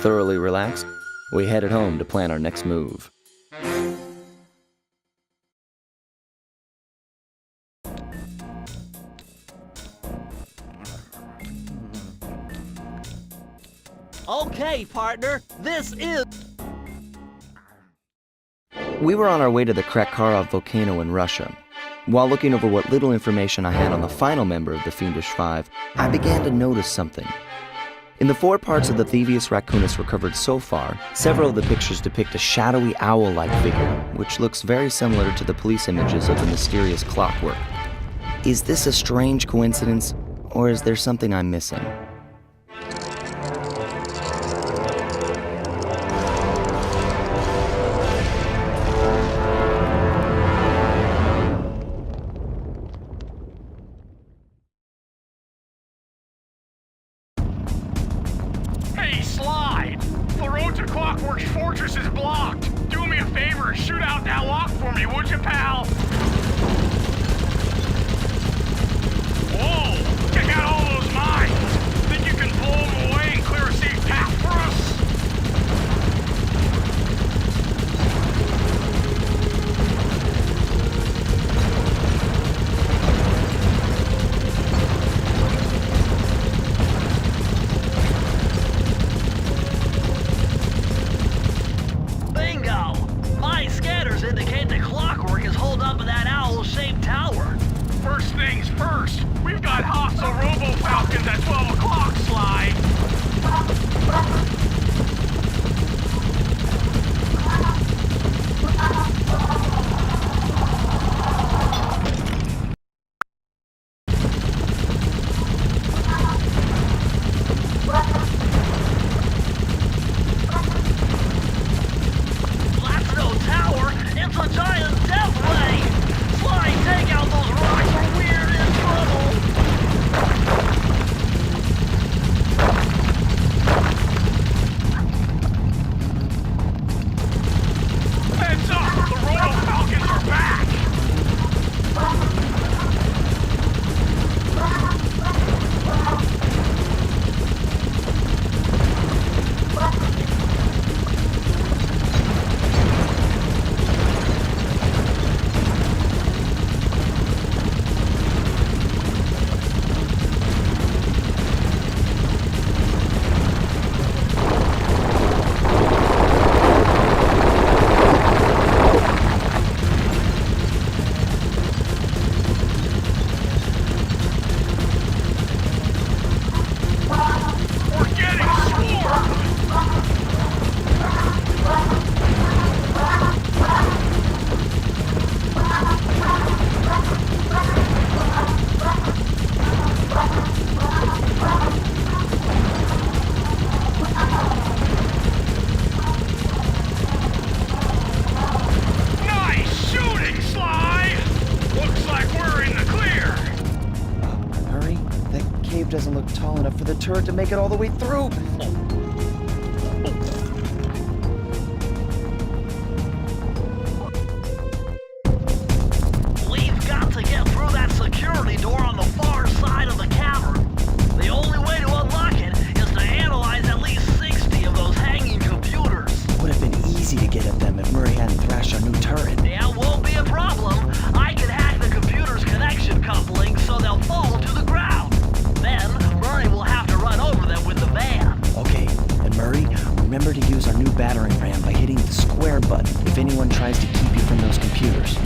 Thoroughly relaxed, we headed home to plan our next move. Okay, partner, this is... We were on our way to the Krakatoa volcano in Russia. While looking over what little information I had on the final member of the Fiendish Five, I began to notice something. In the 4 parts of the Thievius Raccoonus recovered so far, several of the pictures depict a shadowy owl-like figure, which looks very similar to the police images of the mysterious clockwork. Is this a strange coincidence, or is there something I'm missing? Hey, Sly! The road to Clockwork's fortress is blocked. Do me a favor, shoot out that lock for me, would you, pal? Whoa! Check out all those mines! Think you can blow them away and clear a safe path for us? Bingo! My scanners indicate the clockwork is holed up in that owl-shaped tower. First things first, we've got hostile robo-falcons at 12 o'clock, Sly. That's no tower, it's a giant death ray! Sly, take out those rocks or we're in trouble! Heads up, the robo-falcons are back! We're getting swarmed! Nice shooting, Sly! Looks like we're in the clear! Hurry, that cave doesn't look tall enough for the turret to make it all the way through. We've got to get through that security door on the far side of the cavern. The only way to unlock it is to analyze at least 60 of those get at them if Murray hadn't thrashed our new turret. Yeah, won't be a problem. I can hack the computer's connection coupling so they'll fall to the ground. Then, Murray will have to run over them with the van. Okay, and Murray, remember to use our new battering ram by hitting the square button if anyone tries to keep you from those computers.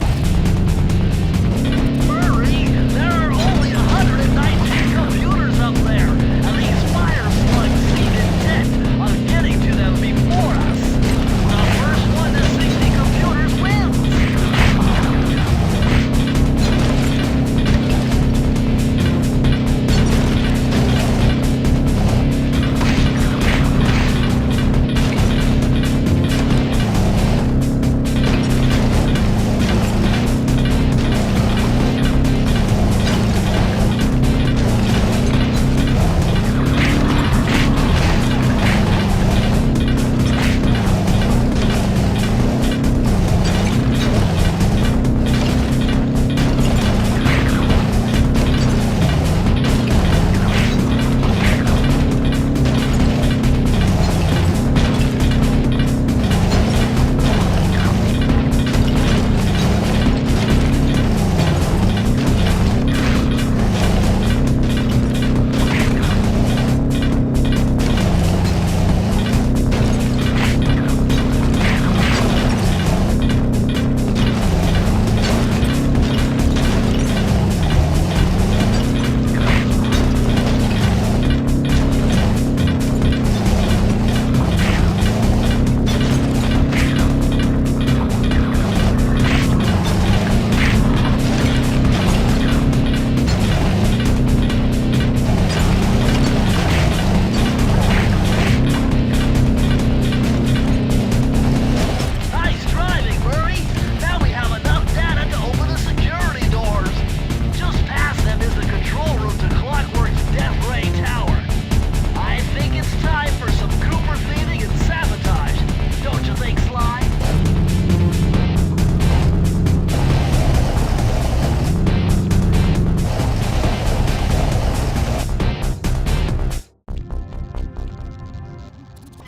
Murray, there are only 119 computers up there, and these fire slugs seem intent on getting to them before us. The first one to 60 computers wins.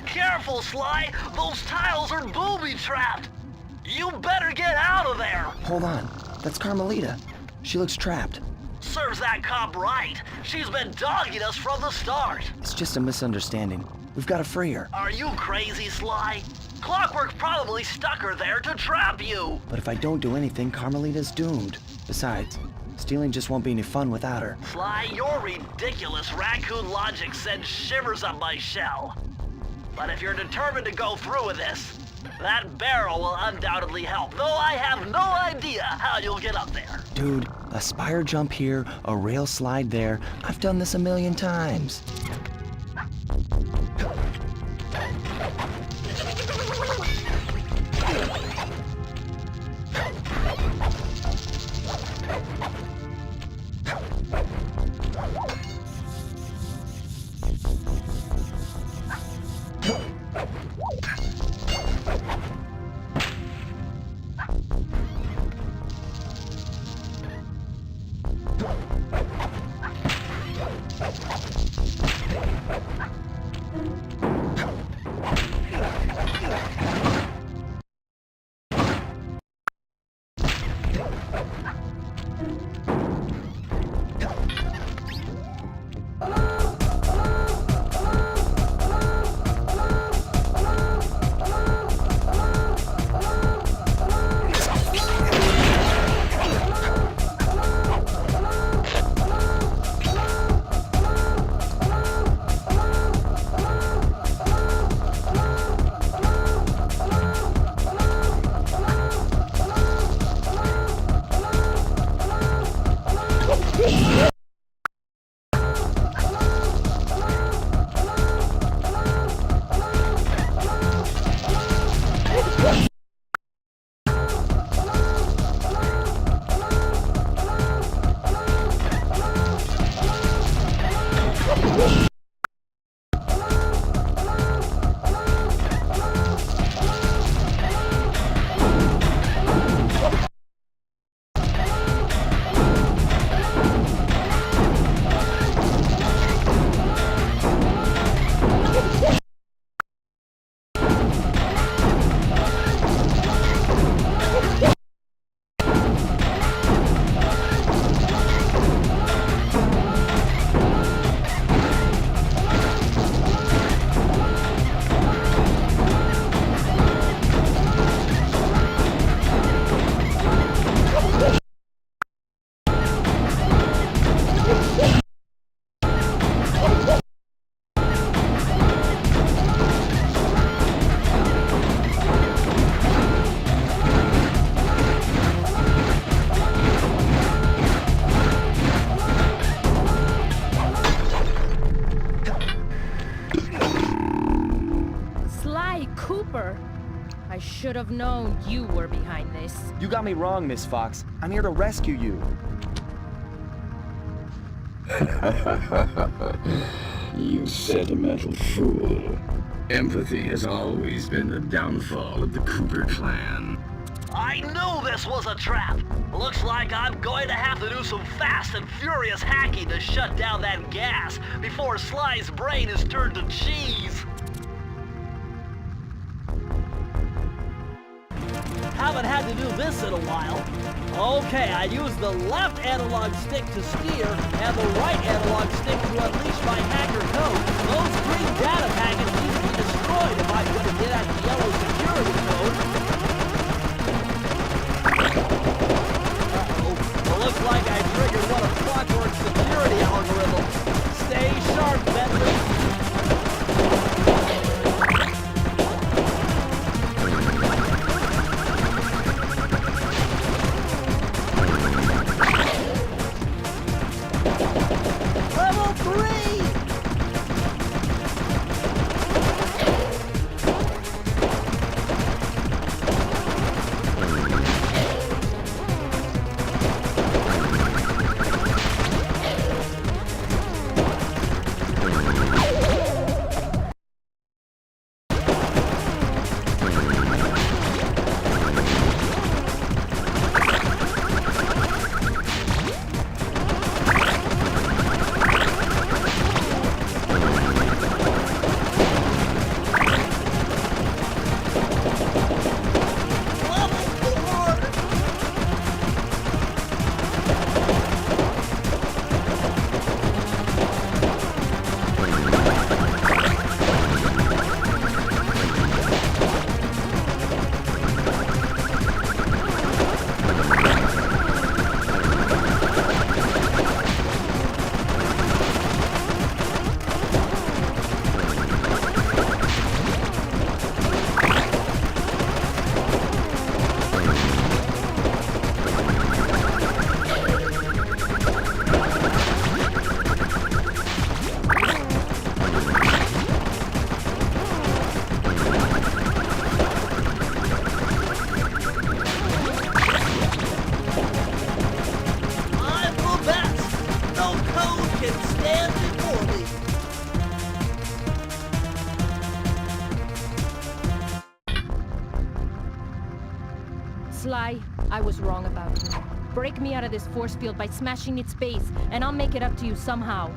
Careful, Sly! Those tiles are booby-trapped! You better get out of there! Hold on, that's Carmelita. She looks trapped. Serves that cop right. She's been dogging us from the start. It's just a misunderstanding. We've got to free her. Are you crazy, Sly? Clockwork probably stuck her there to trap you. But if I don't do anything, Carmelita's doomed. Besides, stealing just won't be any fun without her. Sly, your ridiculous raccoon logic sends shivers up my shell. But if you're determined to go through with this, that barrel will undoubtedly help, though I have no idea how you'll get up there. Dude, a spire jump here, a rail slide there. I've done this a million times. Cooper! I should have known you were behind this. You got me wrong, Miss Fox. I'm here to rescue you. You sentimental fool. Empathy has always been the downfall of the Cooper clan. I knew this was a trap. Looks like I'm going to have to do some fast and furious hacking to shut down that gas before Sly's brain is turned to cheese. Haven't had to do this in a while. Okay, I use the left analog stick to steer and the right analog stick to unleash my hacker code. Those green data packets need to be destroyed if I'm going to get at the yellow security code. Uh-oh. Well, looks like I triggered one of Clockwork's security algorithms. Stay sharp, Bentley. Sly, I was wrong about you. Break me out of this force field by smashing its base, and I'll make it up to you somehow.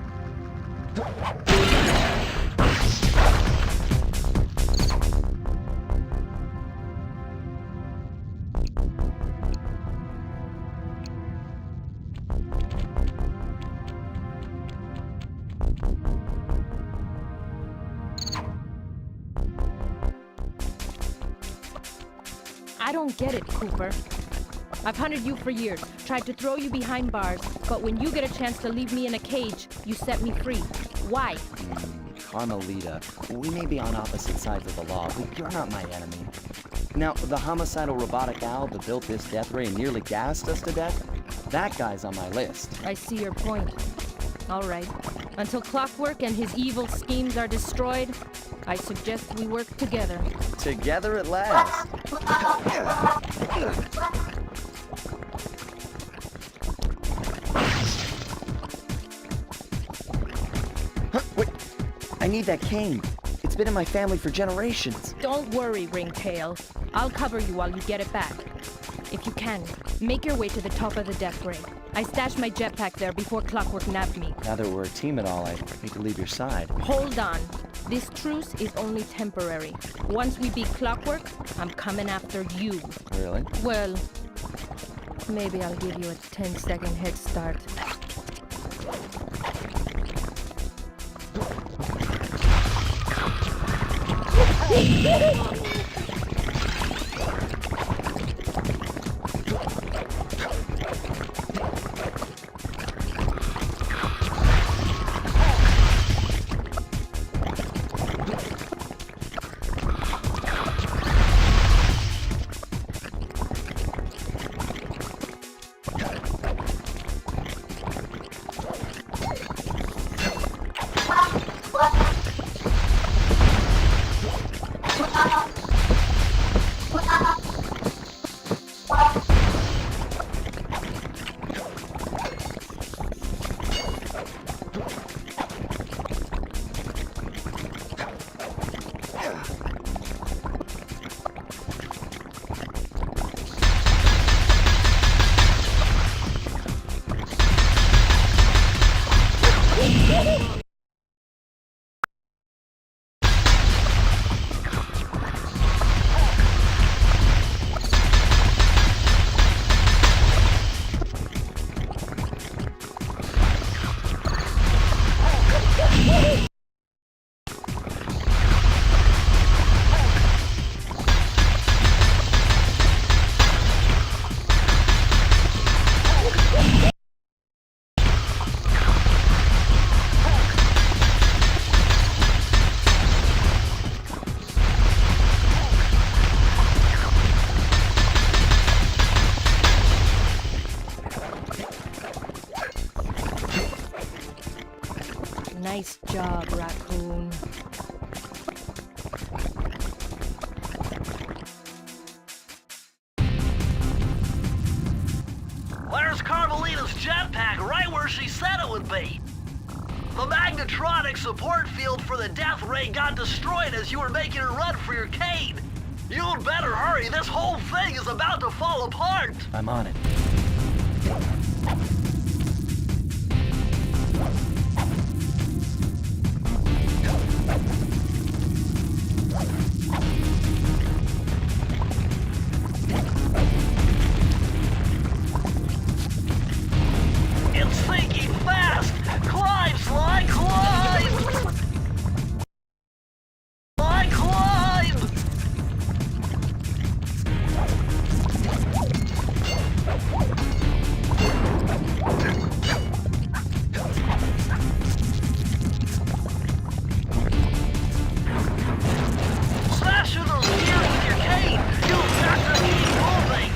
I don't get it, Cooper. I've hunted you for years, tried to throw you behind bars, but when you get a chance to leave me in a cage, you set me free. Why? Carmelita, we may be on opposite sides of the law, but you're not my enemy. Now, the homicidal robotic owl that built this death ray and nearly gassed us to death, that guy's on my list. I see your point. All right. Until Clockwork and his evil schemes are destroyed, I suggest we work together. Together at last. Wait, I need that cane. It's been in my family for generations. Don't worry, Ringtail. I'll cover you while you get it back. If you can, make your way to the top of the death ray. I stashed my jetpack there before Clockwork nabbed me. Now that we're a team and all, I hate to leave your side. Hold on. This truce is only temporary. Once we beat Clockwork, I'm coming after you. Really? Well, maybe I'll give you a 10-second head start. Nice job, Raccoon. There's Carmelita's jetpack right where she said it would be. The magnetronic support field for the death ray got destroyed as you were making a run for your cane. You'd better hurry, this whole thing is about to fall apart. I'm on it. It's sinking fast! Climb, Sly, climb! Sly, climb! Smash through those gears with your cane! You've got to keep moving!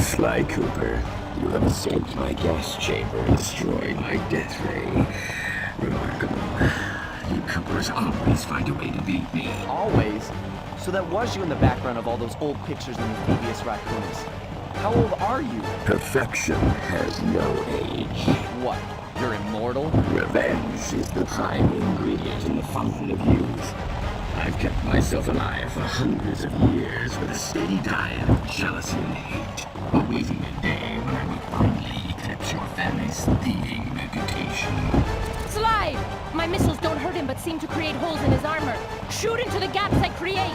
Sly Cooper, you have escaped my gas chamber and destroyed my death ray. Remarkable. You Coopers always find a way to beat me. Always? So that was you in the background of all those old pictures in the Thievius Raccoonus. How old are you? Perfection has no age. What? You're immortal? Revenge is the prime ingredient in the fountain of youth. I've kept myself alive for hundreds of years with a steady diet of jealousy and hate, awaiting the day when I will finally eclipse your family's thieving reputation. Sly! My missiles don't hurt him but seem to create holes in his armor. Shoot into the gaps I create!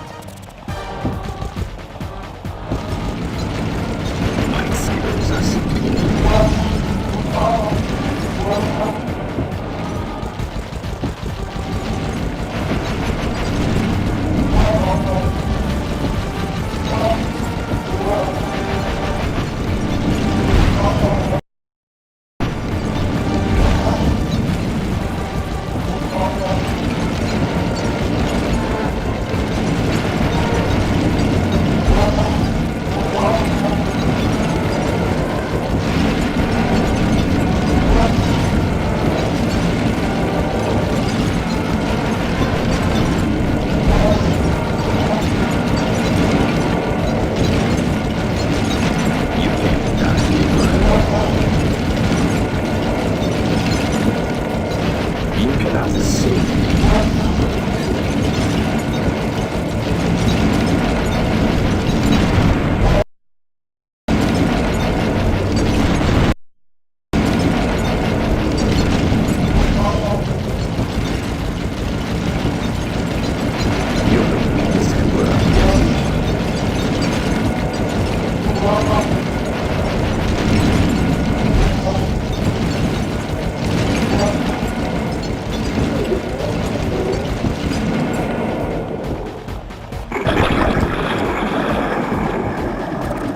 My skills are superior.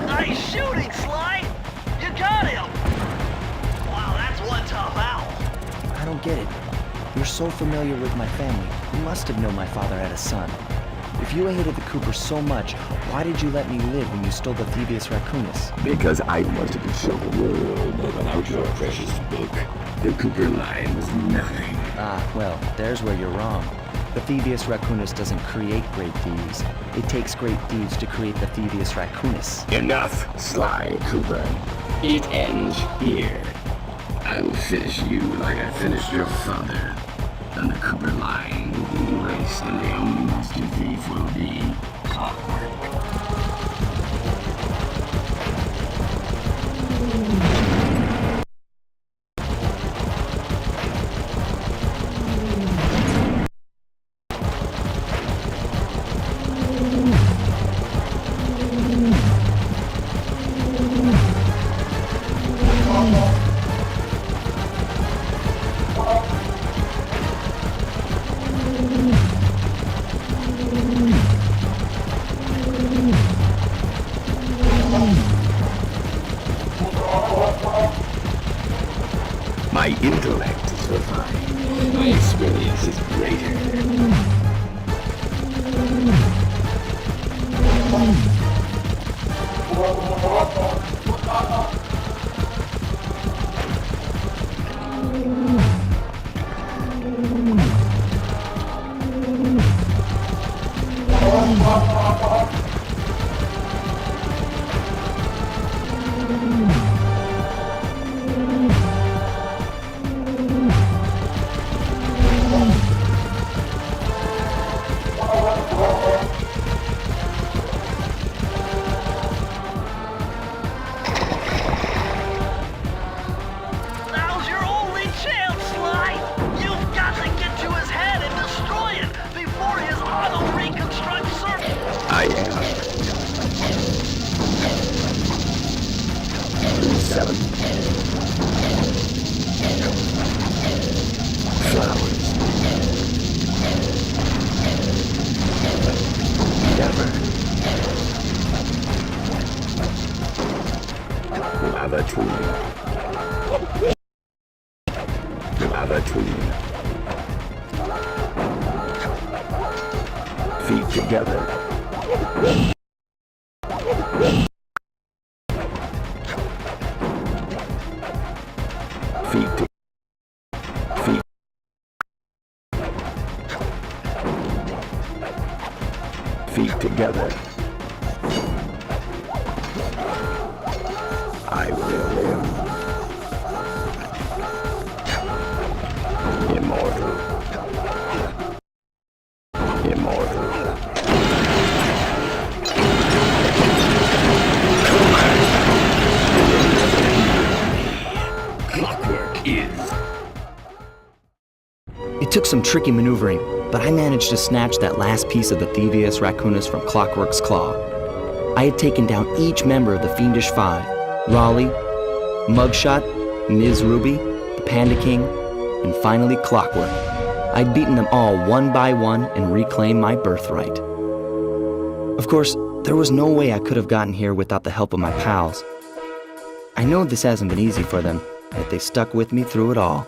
Nice shooting, Sly! You got him! Wow, that's one tough owl. I don't get it. You're so familiar with my family. You must have known my father had a son. If you hated the Coopers so much, why did you let me live when you stole the Thievius Raccoonus? Because I wanted to show the world that without your precious book, the Cooper line was nothing. Ah, well, there's where you're wrong. The Thievius Raccoonus doesn't create great thieves. It takes great thieves to create the Thievius Raccoonus. Enough, Sly Cooper. It ends here. I will finish you like I finished your father. And the Cooper line will be erased, and the only master thief will be clockwork. My intellect is refined. My experience is greater. Now's your only chance, Sly! You've got to get to his head and destroy it before his auto-reconstruct circuit! I am. 7. Flowers. Never. Lava tune. Lava tune. Feet together. Feet. Feet. together. I will live. Immortal. Immortal. Clockwork is. It took some tricky maneuvering, but I managed to snatch that last piece of the Thievius Raccoonus from Clockwork's claw. I had taken down each member of the Fiendish Five: Raleigh, Mugshot, Ms. Ruby, the Panda King, and finally Clockwork. I'd beaten them all one by one and reclaimed my birthright. Of course, there was no way I could have gotten here without the help of my pals. I know this hasn't been easy for them, yet they stuck with me through it all.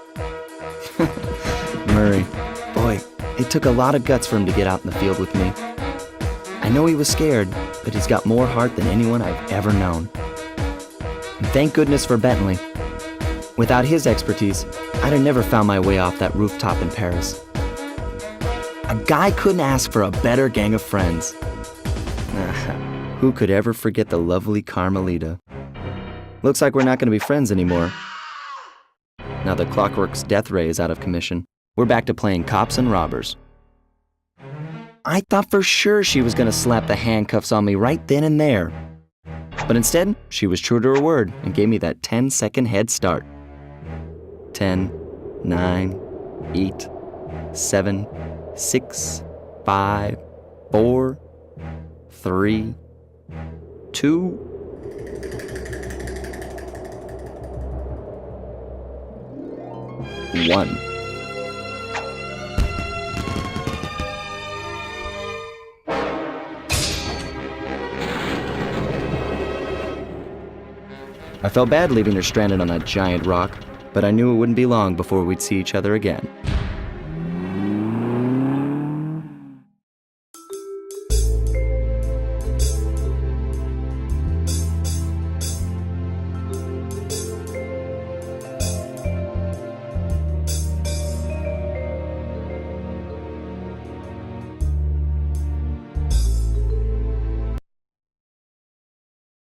Murray, boy, it took a lot of guts for him to get out in the field with me. I know he was scared, but he's got more heart than anyone I've ever known. And thank goodness for Bentley. Without his expertise, I'd have never found my way off that rooftop in Paris. A guy couldn't ask for a better gang of friends. Who could ever forget the lovely Carmelita? Looks like we're not going to be friends anymore. Now that Clockwork's death ray is out of commission, we're back to playing cops and robbers. I thought for sure she was going to slap the handcuffs on me right then and there. But instead, she was true to her word and gave me that 10-second head start. 10, 9, 8, 7, 6, 5, 4, 3, 2, 1. I felt bad leaving her stranded on that giant rock, but I knew it wouldn't be long before we'd see each other again.